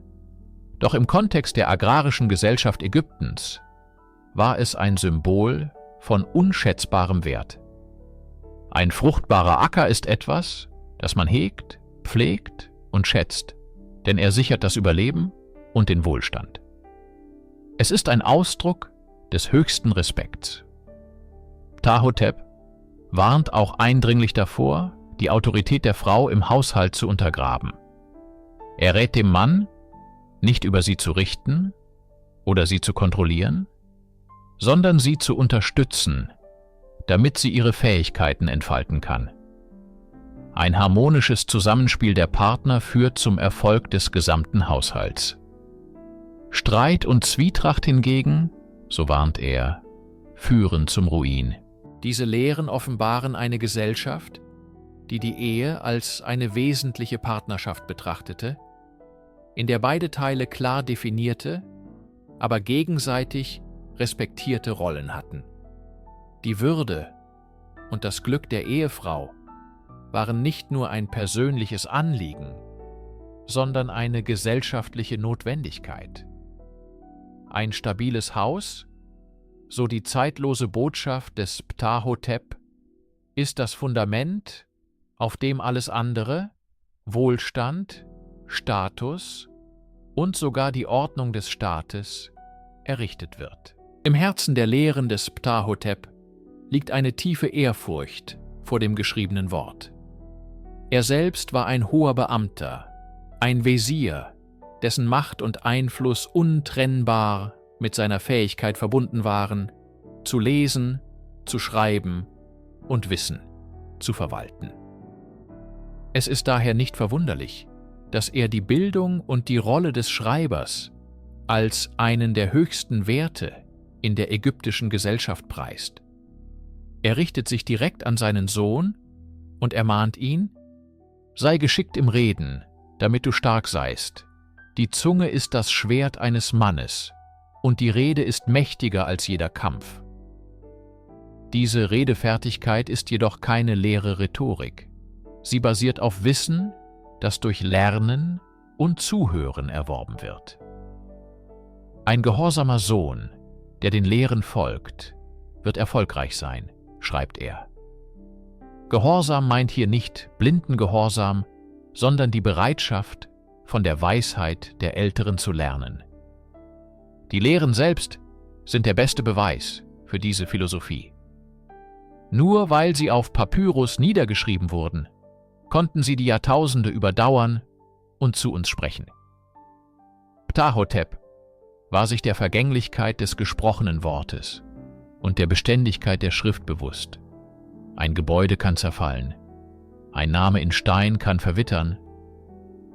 Speaker 1: Doch im Kontext der agrarischen Gesellschaft Ägyptens war es ein Symbol von unschätzbarem Wert. Ein fruchtbarer Acker ist etwas, das man hegt, pflegt und schätzt, denn er sichert das Überleben und den Wohlstand. Es ist ein Ausdruck des höchsten Respekts. Ptahhotep warnt auch eindringlich davor, die Autorität der Frau im Haushalt zu untergraben. Er rät dem Mann, nicht über sie zu richten oder sie zu kontrollieren, sondern sie zu unterstützen, damit sie ihre Fähigkeiten entfalten kann. Ein harmonisches Zusammenspiel der Partner führt zum Erfolg des gesamten Haushalts. Streit und Zwietracht hingegen, so warnt er, führen zum Ruin. Diese Lehren offenbaren eine Gesellschaft, die die Ehe als eine wesentliche Partnerschaft betrachtete, in der beide Teile klar definierte, aber gegenseitig respektierte Rollen hatten. Die Würde und das Glück der Ehefrau waren nicht nur ein persönliches Anliegen, sondern eine gesellschaftliche Notwendigkeit. Ein stabiles Haus, so die zeitlose Botschaft des Ptahhotep, ist das Fundament, auf dem alles andere, Wohlstand, Status und sogar die Ordnung des Staates, errichtet wird. Im Herzen der Lehren des Ptahhotep liegt eine tiefe Ehrfurcht vor dem geschriebenen Wort. Er selbst war ein hoher Beamter, ein Wesir, dessen Macht und Einfluss untrennbar mit seiner Fähigkeit verbunden waren, zu lesen, zu schreiben und Wissen zu verwalten. Es ist daher nicht verwunderlich, dass er die Bildung und die Rolle des Schreibers als einen der höchsten Werte in der ägyptischen Gesellschaft preist. Er richtet sich direkt an seinen Sohn und ermahnt ihn: Sei geschickt im Reden, damit du stark seist. Die Zunge ist das Schwert eines Mannes, und die Rede ist mächtiger als jeder Kampf. Diese Redefertigkeit ist jedoch keine leere Rhetorik. Sie basiert auf Wissen, das durch Lernen und Zuhören erworben wird. Ein gehorsamer Sohn, der den Lehren folgt, wird erfolgreich sein, schreibt er. Gehorsam meint hier nicht blinden Gehorsam, sondern die Bereitschaft, von der Weisheit der Älteren zu lernen. Die Lehren selbst sind der beste Beweis für diese Philosophie. Nur weil sie auf Papyrus niedergeschrieben wurden, konnten sie die Jahrtausende überdauern und zu uns sprechen. Ptahhotep war sich der Vergänglichkeit des gesprochenen Wortes und der Beständigkeit der Schrift bewusst. Ein Gebäude kann zerfallen, ein Name in Stein kann verwittern,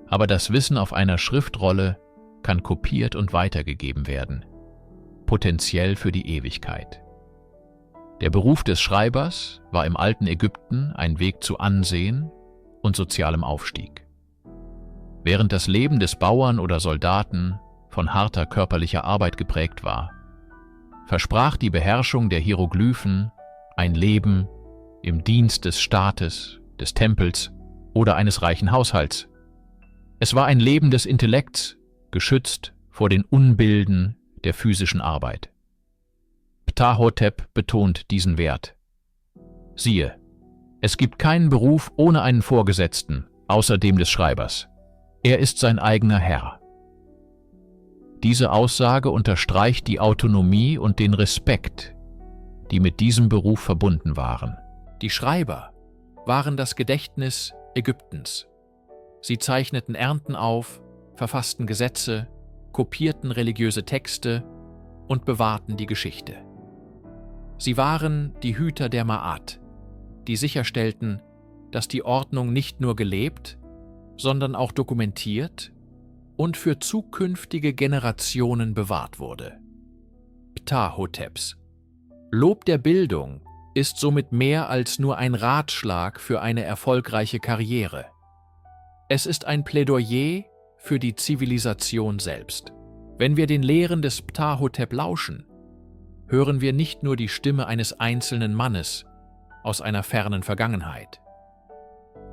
Speaker 1: aber das Wissen auf einer Schriftrolle kann kopiert und weitergegeben werden, potenziell für die Ewigkeit. Der Beruf des Schreibers war im alten Ägypten ein Weg zu Ansehen und sozialem Aufstieg. Während das Leben des Bauern oder Soldaten von harter körperlicher Arbeit geprägt war, versprach die Beherrschung der Hieroglyphen ein Leben im Dienst des Staates, des Tempels oder eines reichen Haushalts. Es war ein Leben des Intellekts, geschützt vor den Unbilden der physischen Arbeit. Ptahhotep betont diesen Wert. Siehe, es gibt keinen Beruf ohne einen Vorgesetzten, außer dem des Schreibers. Er ist sein eigener Herr. Diese Aussage unterstreicht die Autonomie und den Respekt, die mit diesem Beruf verbunden waren. Die Schreiber waren das Gedächtnis Ägyptens. Sie zeichneten Ernten auf, verfassten Gesetze, kopierten religiöse Texte und bewahrten die Geschichte. Sie waren die Hüter der Ma'at, die sicherstellten, dass die Ordnung nicht nur gelebt, sondern auch dokumentiert und für zukünftige Generationen bewahrt wurde. Ptahhoteps. Lob der Bildung ist somit mehr als nur ein Ratschlag für eine erfolgreiche Karriere. Es ist ein Plädoyer für die Zivilisation selbst. Wenn wir den Lehren des Ptahhotep lauschen, hören wir nicht nur die Stimme eines einzelnen Mannes aus einer fernen Vergangenheit.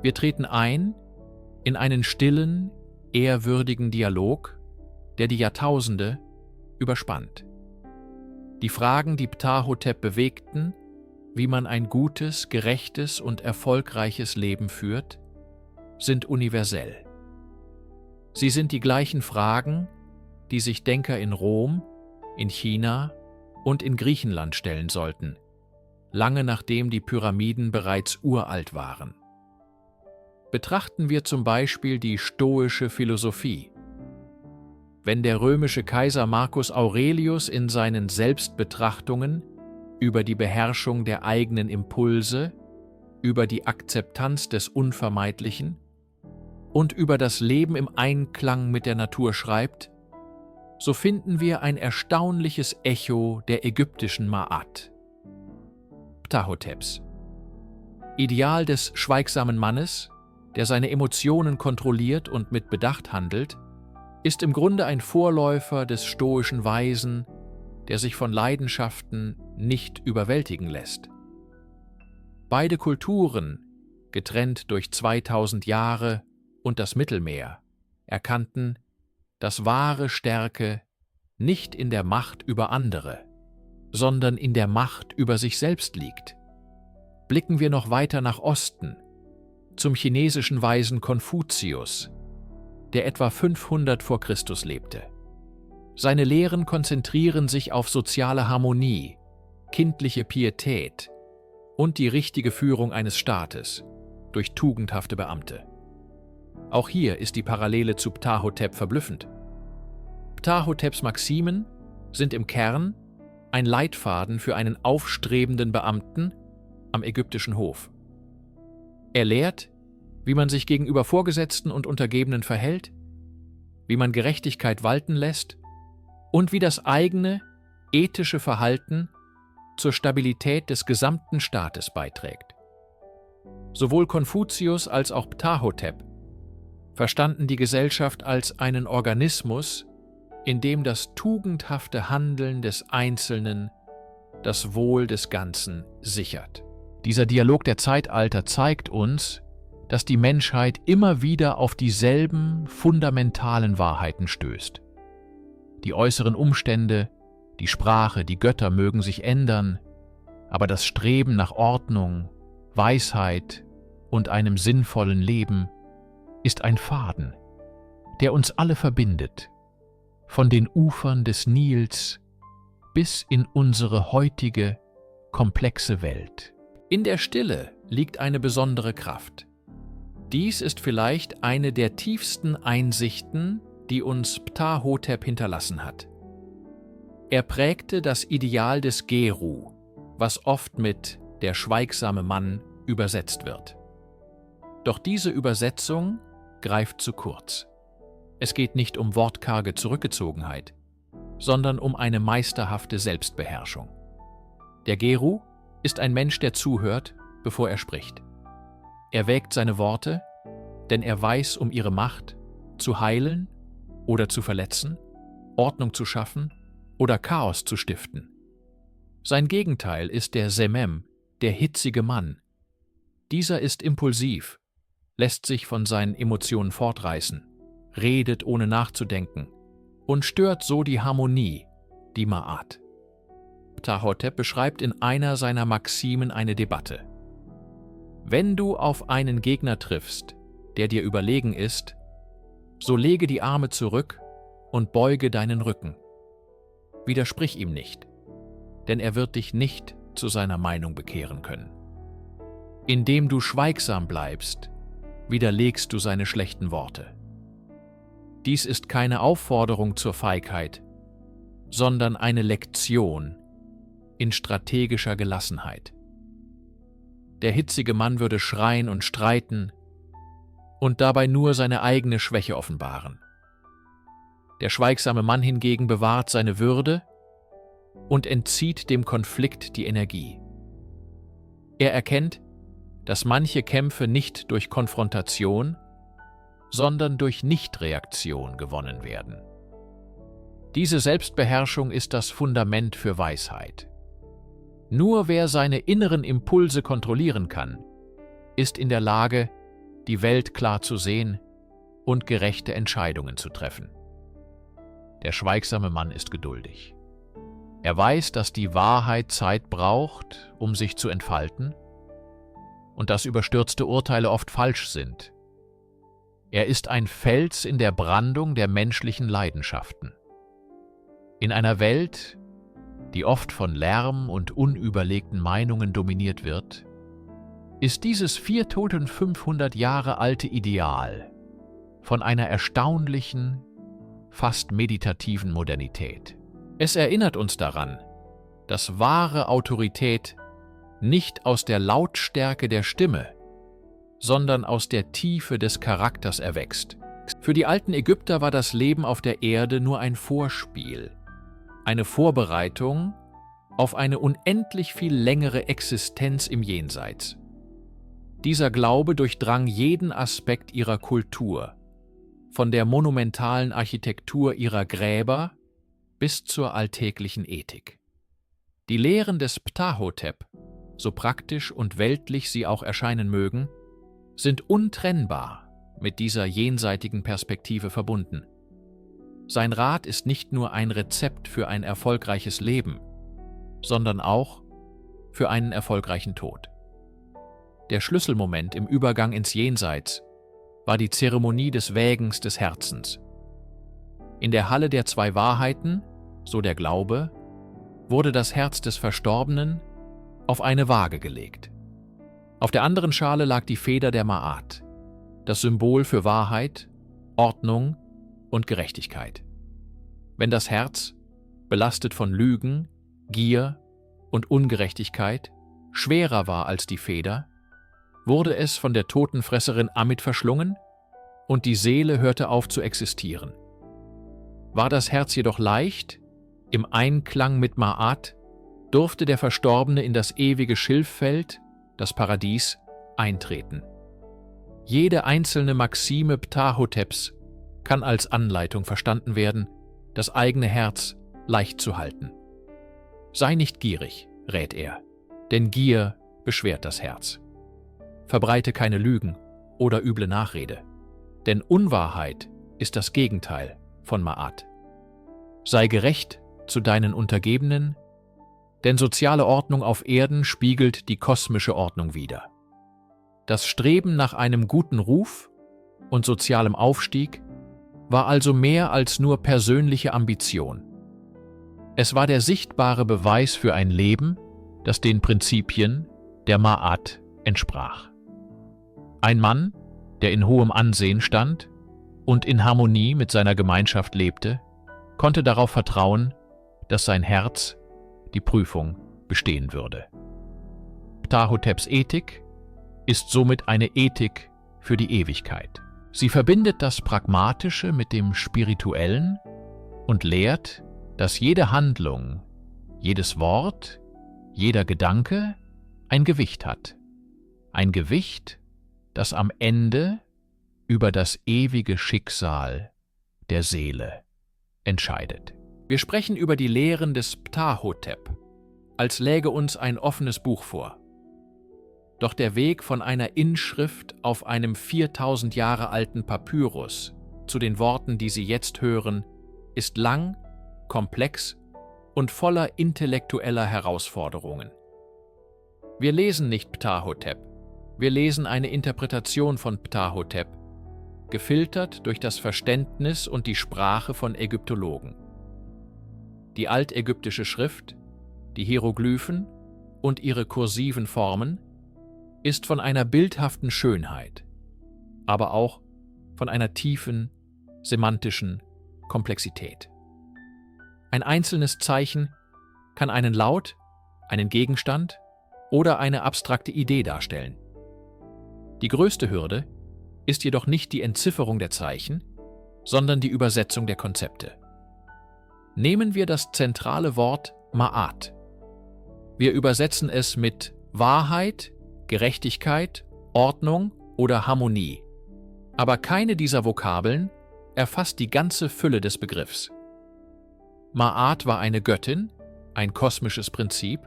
Speaker 1: Wir treten ein in einen stillen, ehrwürdigen Dialog, der die Jahrtausende überspannt. Die Fragen, die Ptahhotep bewegten, wie man ein gutes, gerechtes und erfolgreiches Leben führt, sind universell. Sie sind die gleichen Fragen, die sich Denker in Rom, in China und in Griechenland stellen sollten, lange nachdem die Pyramiden bereits uralt waren. Betrachten wir zum Beispiel die stoische Philosophie. Wenn der römische Kaiser Marcus Aurelius in seinen Selbstbetrachtungen über die Beherrschung der eigenen Impulse, über die Akzeptanz des Unvermeidlichen und über das Leben im Einklang mit der Natur schreibt, so finden wir ein erstaunliches Echo der ägyptischen Ma'at. Ptahoteps. Ideal des schweigsamen Mannes, der seine Emotionen kontrolliert und mit Bedacht handelt, ist im Grunde ein Vorläufer des stoischen Weisen, der sich von Leidenschaften nicht überwältigen lässt. Beide Kulturen, getrennt durch 2000 Jahre und das Mittelmeer, erkannten, dass wahre Stärke nicht in der Macht über andere, sondern in der Macht über sich selbst liegt. Blicken wir noch weiter nach Osten, zum chinesischen Weisen Konfuzius, der etwa 500 vor Christus lebte. Seine Lehren konzentrieren sich auf soziale Harmonie, kindliche Pietät und die richtige Führung eines Staates durch tugendhafte Beamte. Auch hier ist die Parallele zu Ptahotep verblüffend. Ptahoteps Maximen sind im Kern ein Leitfaden für einen aufstrebenden Beamten am ägyptischen Hof. Er lehrt, wie man sich gegenüber Vorgesetzten und Untergebenen verhält, wie man Gerechtigkeit walten lässt und wie das eigene, ethische Verhalten zur Stabilität des gesamten Staates beiträgt. Sowohl Konfuzius als auch Ptahotep verstanden die Gesellschaft als einen Organismus, in dem das tugendhafte Handeln des Einzelnen das Wohl des Ganzen sichert. Dieser Dialog der Zeitalter zeigt uns, dass die Menschheit immer wieder auf dieselben fundamentalen Wahrheiten stößt. Die äußeren Umstände, die Sprache, die Götter mögen sich ändern, aber das Streben nach Ordnung, Weisheit und einem sinnvollen Leben ist ein Faden, der uns alle verbindet, von den Ufern des Nils bis in unsere heutige, komplexe Welt. In der Stille liegt eine besondere Kraft. Dies ist vielleicht eine der tiefsten Einsichten, die uns Ptahotep hinterlassen hat. Er prägte das Ideal des Geru, was oft mit der schweigsame Mann übersetzt wird. Doch diese Übersetzung greift zu kurz. Es geht nicht um wortkarge Zurückgezogenheit, sondern um eine meisterhafte Selbstbeherrschung. Der Geru ist ein Mensch, der zuhört, bevor er spricht. Er wägt seine Worte, denn er weiß um ihre Macht, zu heilen oder zu verletzen, Ordnung zu schaffen oder Chaos zu stiften. Sein Gegenteil ist der Semem, der hitzige Mann. Dieser ist impulsiv, lässt sich von seinen Emotionen fortreißen, redet ohne nachzudenken und stört so die Harmonie, die Ma'at. Ptahotep beschreibt in einer seiner Maximen eine Debatte. Wenn du auf einen Gegner triffst, der dir überlegen ist, so lege die Arme zurück und beuge deinen Rücken. Widersprich ihm nicht, denn er wird dich nicht zu seiner Meinung bekehren können. Indem du schweigsam bleibst, widerlegst du seine schlechten Worte. Dies ist keine Aufforderung zur Feigheit, sondern eine Lektion in strategischer Gelassenheit. Der hitzige Mann würde schreien und streiten und dabei nur seine eigene Schwäche offenbaren. Der schweigsame Mann hingegen bewahrt seine Würde und entzieht dem Konflikt die Energie. Er erkennt, dass manche Kämpfe nicht durch Konfrontation, sondern durch Nichtreaktion gewonnen werden. Diese Selbstbeherrschung ist das Fundament für Weisheit. Nur wer seine inneren Impulse kontrollieren kann, ist in der Lage, die Welt klar zu sehen und gerechte Entscheidungen zu treffen. Der schweigsame Mann ist geduldig. Er weiß, dass die Wahrheit Zeit braucht, um sich zu entfalten, und dass überstürzte Urteile oft falsch sind. Er ist ein Fels in der Brandung der menschlichen Leidenschaften. In einer Welt, die oft von Lärm und unüberlegten Meinungen dominiert wird, ist dieses 4500 Jahre alte Ideal von einer erstaunlichen, fast meditativen Modernität. Es erinnert uns daran, dass wahre Autorität nicht aus der Lautstärke der Stimme, sondern aus der Tiefe des Charakters erwächst. Für die alten Ägypter war das Leben auf der Erde nur ein Vorspiel, eine Vorbereitung auf eine unendlich viel längere Existenz im Jenseits. Dieser Glaube durchdrang jeden Aspekt ihrer Kultur, von der monumentalen Architektur ihrer Gräber bis zur alltäglichen Ethik. Die Lehren des Ptahhotep, so praktisch und weltlich sie auch erscheinen mögen, sind untrennbar mit dieser jenseitigen Perspektive verbunden. Sein Rat ist nicht nur ein Rezept für ein erfolgreiches Leben, sondern auch für einen erfolgreichen Tod. Der Schlüsselmoment im Übergang ins Jenseits war die Zeremonie des Wägens des Herzens. In der Halle der zwei Wahrheiten, so der Glaube, wurde das Herz des Verstorbenen auf eine Waage gelegt. Auf der anderen Schale lag die Feder der Ma'at, das Symbol für Wahrheit, Ordnung und Gerechtigkeit. Wenn das Herz, belastet von Lügen, Gier und Ungerechtigkeit, schwerer war als die Feder, wurde es von der Totenfresserin Amit verschlungen und die Seele hörte auf zu existieren. War das Herz jedoch leicht, im Einklang mit Ma'at, durfte der Verstorbene in das ewige Schilffeld, das Paradies, eintreten. Jede einzelne Maxime Ptahhoteps kann als Anleitung verstanden werden, das eigene Herz leicht zu halten. Sei nicht gierig, rät er, denn Gier beschwert das Herz. Verbreite keine Lügen oder üble Nachrede, denn Unwahrheit ist das Gegenteil von Ma'at. Sei gerecht zu deinen Untergebenen, denn soziale Ordnung auf Erden spiegelt die kosmische Ordnung wider. Das Streben nach einem guten Ruf und sozialem Aufstieg war also mehr als nur persönliche Ambition. Es war der sichtbare Beweis für ein Leben, das den Prinzipien der Ma'at entsprach. Ein Mann, der in hohem Ansehen stand und in Harmonie mit seiner Gemeinschaft lebte, konnte darauf vertrauen, dass sein Herz die Prüfung bestehen würde. Ptahhoteps Ethik ist somit eine Ethik für die Ewigkeit. Sie verbindet das Pragmatische mit dem Spirituellen und lehrt, dass jede Handlung, jedes Wort, jeder Gedanke ein Gewicht hat. Ein Gewicht, das am Ende über das ewige Schicksal der Seele entscheidet. Wir sprechen über die Lehren des Ptahhotep, als läge uns ein offenes Buch vor. Doch der Weg von einer Inschrift auf einem 4000 Jahre alten Papyrus zu den Worten, die Sie jetzt hören, ist lang, komplex und voller intellektueller Herausforderungen. Wir lesen nicht Ptahhotep, wir lesen eine Interpretation von Ptahhotep, gefiltert durch das Verständnis und die Sprache von Ägyptologen. Die altägyptische Schrift, die Hieroglyphen und ihre kursiven Formen ist von einer bildhaften Schönheit, aber auch von einer tiefen, semantischen Komplexität. Ein einzelnes Zeichen kann einen Laut, einen Gegenstand oder eine abstrakte Idee darstellen. Die größte Hürde ist jedoch nicht die Entzifferung der Zeichen, sondern die Übersetzung der Konzepte. Nehmen wir das zentrale Wort Ma'at. Wir übersetzen es mit Wahrheit, Gerechtigkeit, Ordnung oder Harmonie. Aber keine dieser Vokabeln erfasst die ganze Fülle des Begriffs. Ma'at war eine Göttin, ein kosmisches Prinzip,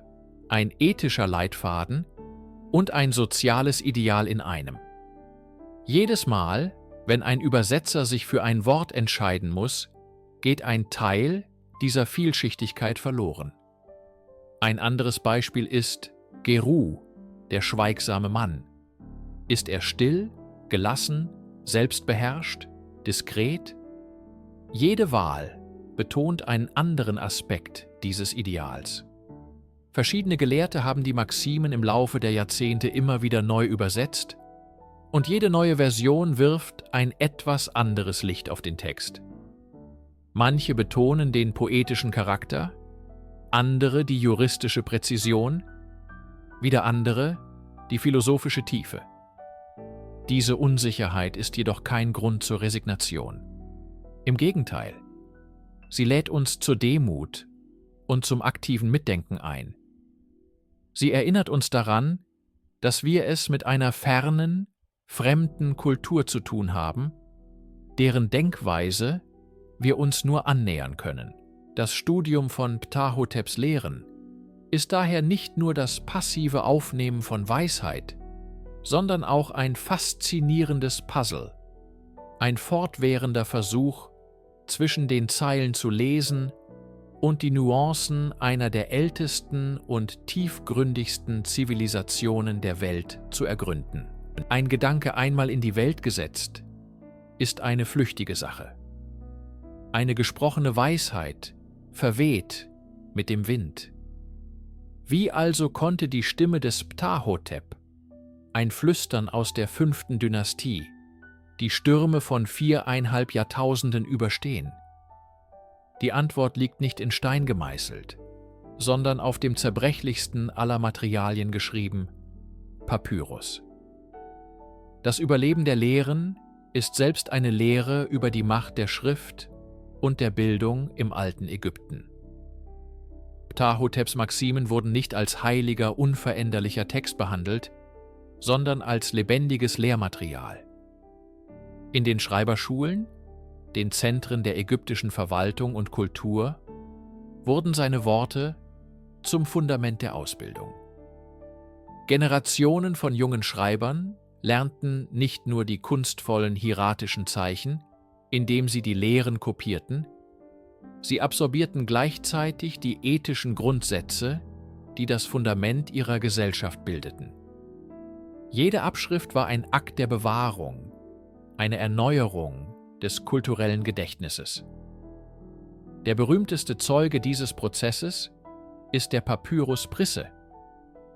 Speaker 1: ein ethischer Leitfaden und ein soziales Ideal in einem. Jedes Mal, wenn ein Übersetzer sich für ein Wort entscheiden muss, geht ein Teil dieser Vielschichtigkeit verloren. Ein anderes Beispiel ist Geru, der schweigsame Mann. Ist er still, gelassen, selbstbeherrscht, diskret? Jede Wahl betont einen anderen Aspekt dieses Ideals. Verschiedene Gelehrte haben die Maximen im Laufe der Jahrzehnte immer wieder neu übersetzt, und jede neue Version wirft ein etwas anderes Licht auf den Text. Manche betonen den poetischen Charakter, andere die juristische Präzision, wieder andere die philosophische Tiefe. Diese Unsicherheit ist jedoch kein Grund zur Resignation. Im Gegenteil, sie lädt uns zur Demut und zum aktiven Mitdenken ein. Sie erinnert uns daran, dass wir es mit einer fernen, fremden Kultur zu tun haben, deren Denkweise wir uns nur annähern können. Das Studium von Ptahhoteps Lehren ist daher nicht nur das passive Aufnehmen von Weisheit, sondern auch ein faszinierendes Puzzle, ein fortwährender Versuch, zwischen den Zeilen zu lesen und die Nuancen einer der ältesten und tiefgründigsten Zivilisationen der Welt zu ergründen. Ein Gedanke einmal in die Welt gesetzt, ist eine flüchtige Sache. Eine gesprochene Weisheit verweht mit dem Wind. Wie also konnte die Stimme des Ptahhotep, ein Flüstern aus der 5. Dynastie, die Stürme von 4,5 Jahrtausenden überstehen? Die Antwort liegt nicht in Stein gemeißelt, sondern auf dem zerbrechlichsten aller Materialien geschrieben: Papyrus. Das Überleben der Lehren ist selbst eine Lehre über die Macht der Schrift und der Bildung im alten Ägypten. Ptahhoteps Maximen wurden nicht als heiliger, unveränderlicher Text behandelt, sondern als lebendiges Lehrmaterial. In den Schreiberschulen, den Zentren der ägyptischen Verwaltung und Kultur, wurden seine Worte zum Fundament der Ausbildung. Generationen von jungen Schreibern lernten nicht nur die kunstvollen hieratischen Zeichen, indem sie die Lehren kopierten, sie absorbierten gleichzeitig die ethischen Grundsätze, die das Fundament ihrer Gesellschaft bildeten. Jede Abschrift war ein Akt der Bewahrung, eine Erneuerung des kulturellen Gedächtnisses. Der berühmteste Zeuge dieses Prozesses ist der Papyrus Prisse,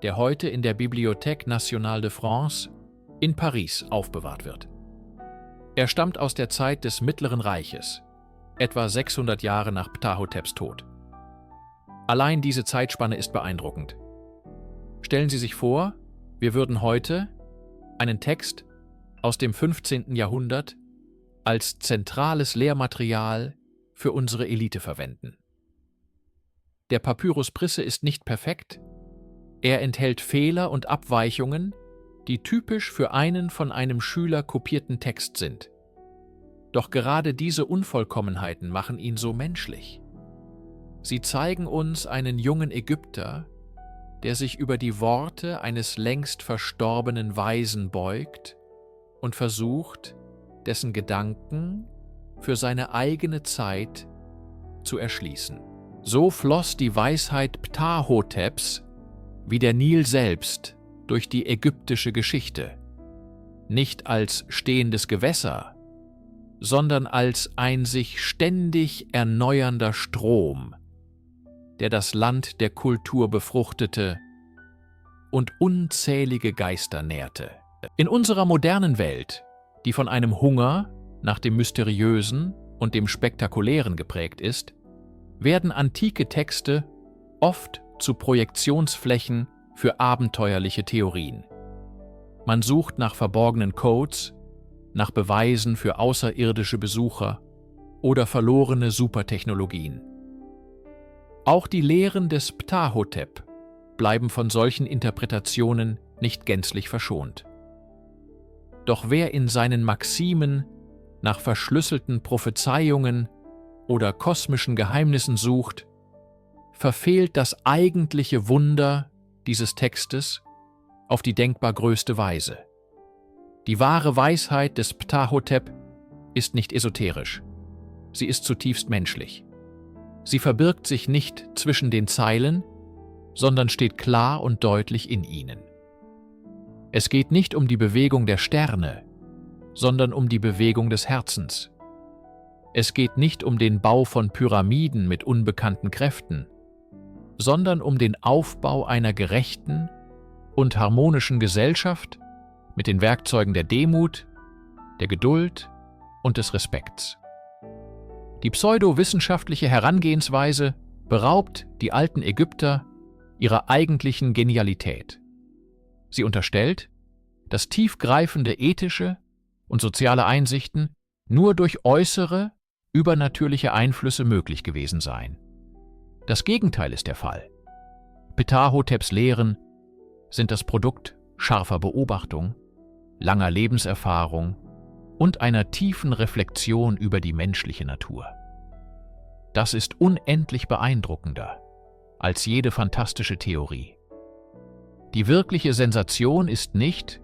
Speaker 1: der heute in der Bibliothèque Nationale de France in Paris aufbewahrt wird. Er stammt aus der Zeit des Mittleren Reiches, etwa 600 Jahre nach Ptahhoteps Tod. Allein diese Zeitspanne ist beeindruckend. Stellen Sie sich vor, wir würden heute einen Text aus dem 15. Jahrhundert als zentrales Lehrmaterial für unsere Elite verwenden. Der Papyrus Prisse ist nicht perfekt, er enthält Fehler und Abweichungen, die typisch für einen von einem Schüler kopierten Text sind. Doch gerade diese Unvollkommenheiten machen ihn so menschlich. Sie zeigen uns einen jungen Ägypter, der sich über die Worte eines längst verstorbenen Weisen beugt und versucht, dessen Gedanken für seine eigene Zeit zu erschließen. So floss die Weisheit Ptahhoteps wie der Nil selbst durch die ägyptische Geschichte, nicht als stehendes Gewässer, sondern als ein sich ständig erneuernder Strom, der das Land der Kultur befruchtete und unzählige Geister nährte. In unserer modernen Welt, die von einem Hunger nach dem Mysteriösen und dem Spektakulären geprägt ist, werden antike Texte oft zu Projektionsflächen für abenteuerliche Theorien. Man sucht nach verborgenen Codes, nach Beweisen für außerirdische Besucher oder verlorene Supertechnologien. Auch die Lehren des Ptahhotep bleiben von solchen Interpretationen nicht gänzlich verschont. Doch wer in seinen Maximen nach verschlüsselten Prophezeiungen oder kosmischen Geheimnissen sucht, verfehlt das eigentliche Wunder dieses Textes auf die denkbar größte Weise. Die wahre Weisheit des Ptahhotep ist nicht esoterisch, sie ist zutiefst menschlich. Sie verbirgt sich nicht zwischen den Zeilen, sondern steht klar und deutlich in ihnen. Es geht nicht um die Bewegung der Sterne, sondern um die Bewegung des Herzens. Es geht nicht um den Bau von Pyramiden mit unbekannten Kräften, sondern um den Aufbau einer gerechten und harmonischen Gesellschaft mit den Werkzeugen der Demut, der Geduld und des Respekts. Die pseudowissenschaftliche Herangehensweise beraubt die alten Ägypter ihrer eigentlichen Genialität. Sie unterstellt, dass tiefgreifende ethische und soziale Einsichten nur durch äußere, übernatürliche Einflüsse möglich gewesen seien. Das Gegenteil ist der Fall. Ptah-Hoteps Lehren sind das Produkt scharfer Beobachtung, langer Lebenserfahrung und einer tiefen Reflexion über die menschliche Natur. Das ist unendlich beeindruckender als jede fantastische Theorie. Die wirkliche Sensation ist nicht,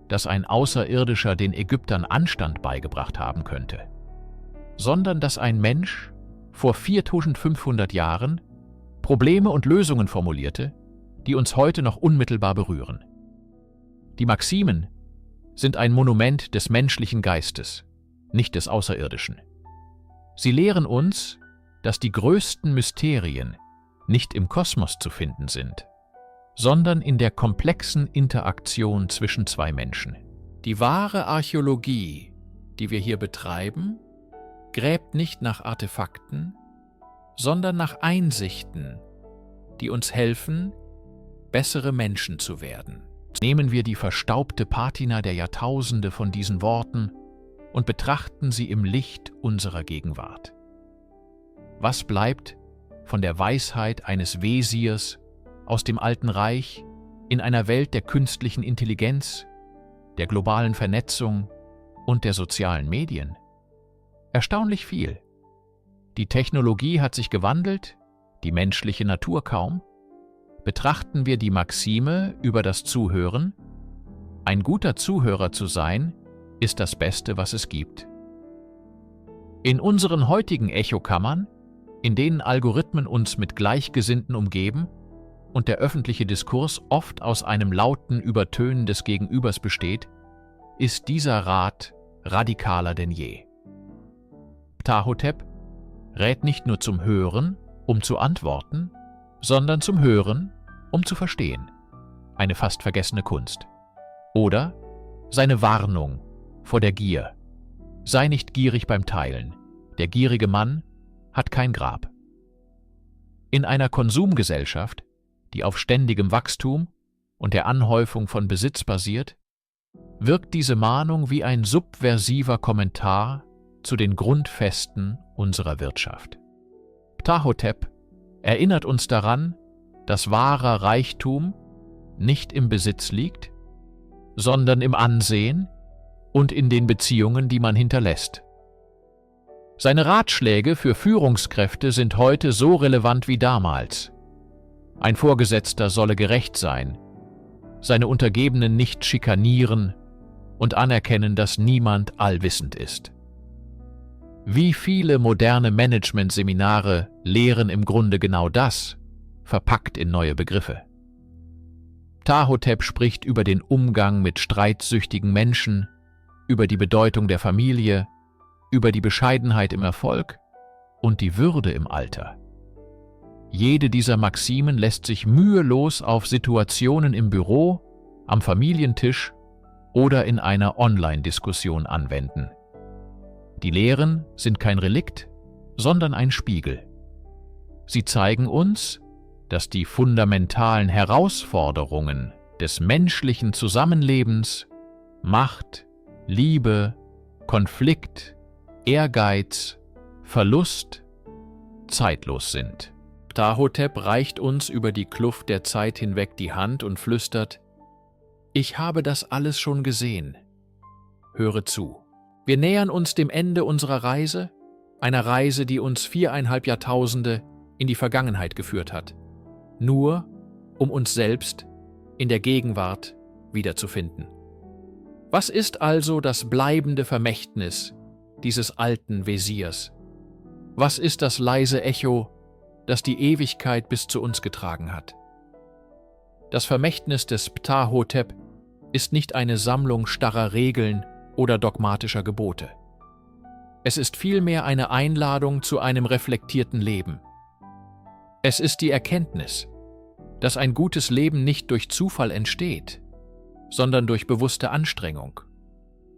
Speaker 1: dass ein Außerirdischer den Ägyptern Anstand beigebracht haben könnte, sondern dass ein Mensch vor 4500 Jahren Probleme und Lösungen formulierte, die uns heute noch unmittelbar berühren. Die Maximen sind ein Monument des menschlichen Geistes, nicht des Außerirdischen. Sie lehren uns, dass die größten Mysterien nicht im Kosmos zu finden sind, sondern in der komplexen Interaktion zwischen zwei Menschen. Die wahre Archäologie, die wir hier betreiben, gräbt nicht nach Artefakten, sondern nach Einsichten, die uns helfen, bessere Menschen zu werden. Nehmen wir die verstaubte Patina der Jahrtausende von diesen Worten und betrachten sie im Licht unserer Gegenwart. Was bleibt von der Weisheit eines Wesirs aus dem Alten Reich in einer Welt der künstlichen Intelligenz, der globalen Vernetzung und der sozialen Medien? Erstaunlich viel. Die Technologie hat sich gewandelt, die menschliche Natur kaum. Betrachten wir die Maxime über das Zuhören: Ein guter Zuhörer zu sein, ist das Beste, was es gibt. In unseren heutigen Echokammern, in denen Algorithmen uns mit Gleichgesinnten umgeben und der öffentliche Diskurs oft aus einem lauten Übertönen des Gegenübers besteht, ist dieser Rat radikaler denn je. Ptah-Hotep rät nicht nur zum Hören, um zu antworten, sondern zum Hören, um zu verstehen. Eine fast vergessene Kunst. Oder seine Warnung vor der Gier. Sei nicht gierig beim Teilen. Der gierige Mann hat kein Grab. In einer Konsumgesellschaft, die auf ständigem Wachstum und der Anhäufung von Besitz basiert, wirkt diese Mahnung wie ein subversiver Kommentar zu den Grundfesten unserer Wirtschaft. Ptah-Hotep erinnert uns daran, dass wahrer Reichtum nicht im Besitz liegt, sondern im Ansehen und in den Beziehungen, die man hinterlässt. Seine Ratschläge für Führungskräfte sind heute so relevant wie damals. Ein Vorgesetzter solle gerecht sein, seine Untergebenen nicht schikanieren und anerkennen, dass niemand allwissend ist. Wie viele moderne Management-Seminare lehren im Grunde genau das, verpackt in neue Begriffe. Ptah-Hotep spricht über den Umgang mit streitsüchtigen Menschen, über die Bedeutung der Familie, über die Bescheidenheit im Erfolg und die Würde im Alter. Jede dieser Maximen lässt sich mühelos auf Situationen im Büro, am Familientisch oder in einer Online-Diskussion anwenden. Die Lehren sind kein Relikt, sondern ein Spiegel. Sie zeigen uns, dass die fundamentalen Herausforderungen des menschlichen Zusammenlebens, Macht, Liebe, Konflikt, Ehrgeiz, Verlust, zeitlos sind. Ptah-Hotep reicht uns über die Kluft der Zeit hinweg die Hand und flüstert: Ich habe das alles schon gesehen. Höre zu. Wir nähern uns dem Ende unserer Reise, einer Reise, die uns 4,5 Jahrtausende in die Vergangenheit geführt hat, nur um uns selbst in der Gegenwart wiederzufinden. Was ist also das bleibende Vermächtnis dieses alten Wesirs? Was ist das leise Echo, das die Ewigkeit bis zu uns getragen hat? Das Vermächtnis des Ptah-Hotep ist nicht eine Sammlung starrer Regeln oder dogmatischer Gebote. Es ist vielmehr eine Einladung zu einem reflektierten Leben. Es ist die Erkenntnis, dass ein gutes Leben nicht durch Zufall entsteht, sondern durch bewusste Anstrengung,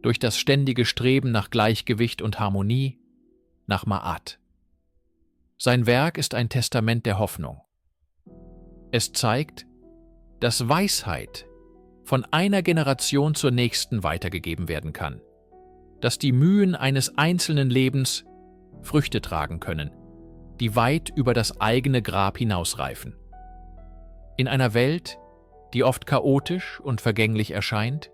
Speaker 1: durch das ständige Streben nach Gleichgewicht und Harmonie, nach Ma'at. Sein Werk ist ein Testament der Hoffnung. Es zeigt, dass Weisheit von einer Generation zur nächsten weitergegeben werden kann, dass die Mühen eines einzelnen Lebens Früchte tragen können, die weit über das eigene Grab hinausreifen. In einer Welt, die oft chaotisch und vergänglich erscheint,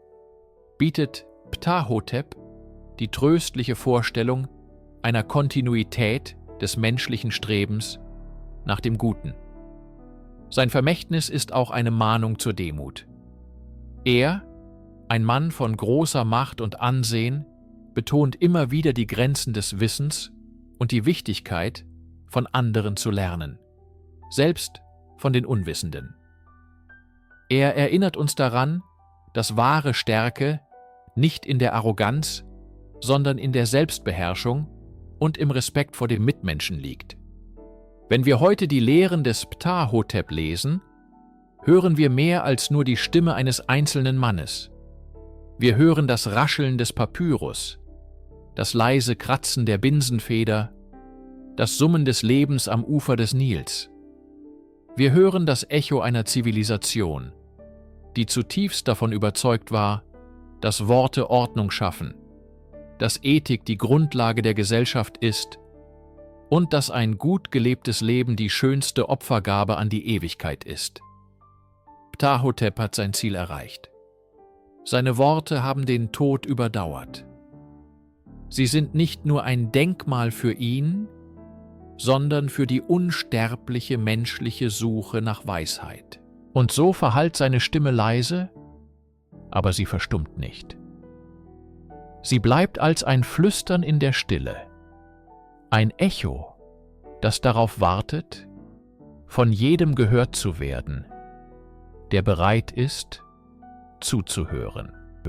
Speaker 1: bietet Ptahhotep die tröstliche Vorstellung einer Kontinuität des menschlichen Strebens nach dem Guten. Sein Vermächtnis ist auch eine Mahnung zur Demut. Er, ein Mann von großer Macht und Ansehen, betont immer wieder die Grenzen des Wissens und die Wichtigkeit, von anderen zu lernen, selbst von den Unwissenden. Er erinnert uns daran, dass wahre Stärke nicht in der Arroganz, sondern in der Selbstbeherrschung und im Respekt vor dem Mitmenschen liegt. Wenn wir heute die Lehren des Ptahhotep lesen, hören wir mehr als nur die Stimme eines einzelnen Mannes. Wir hören das Rascheln des Papyrus, das leise Kratzen der Binsenfeder, das Summen des Lebens am Ufer des Nils. Wir hören das Echo einer Zivilisation, die zutiefst davon überzeugt war, dass Worte Ordnung schaffen, dass Ethik die Grundlage der Gesellschaft ist und dass ein gut gelebtes Leben die schönste Opfergabe an die Ewigkeit ist. Ptahhotep hat sein Ziel erreicht. Seine Worte haben den Tod überdauert. Sie sind nicht nur ein Denkmal für ihn, sondern für die unsterbliche menschliche Suche nach Weisheit. Und so verhallt seine Stimme leise, aber sie verstummt nicht. Sie bleibt als ein Flüstern in der Stille, ein Echo, das darauf wartet, von jedem gehört zu werden, der bereit ist, zuzuhören.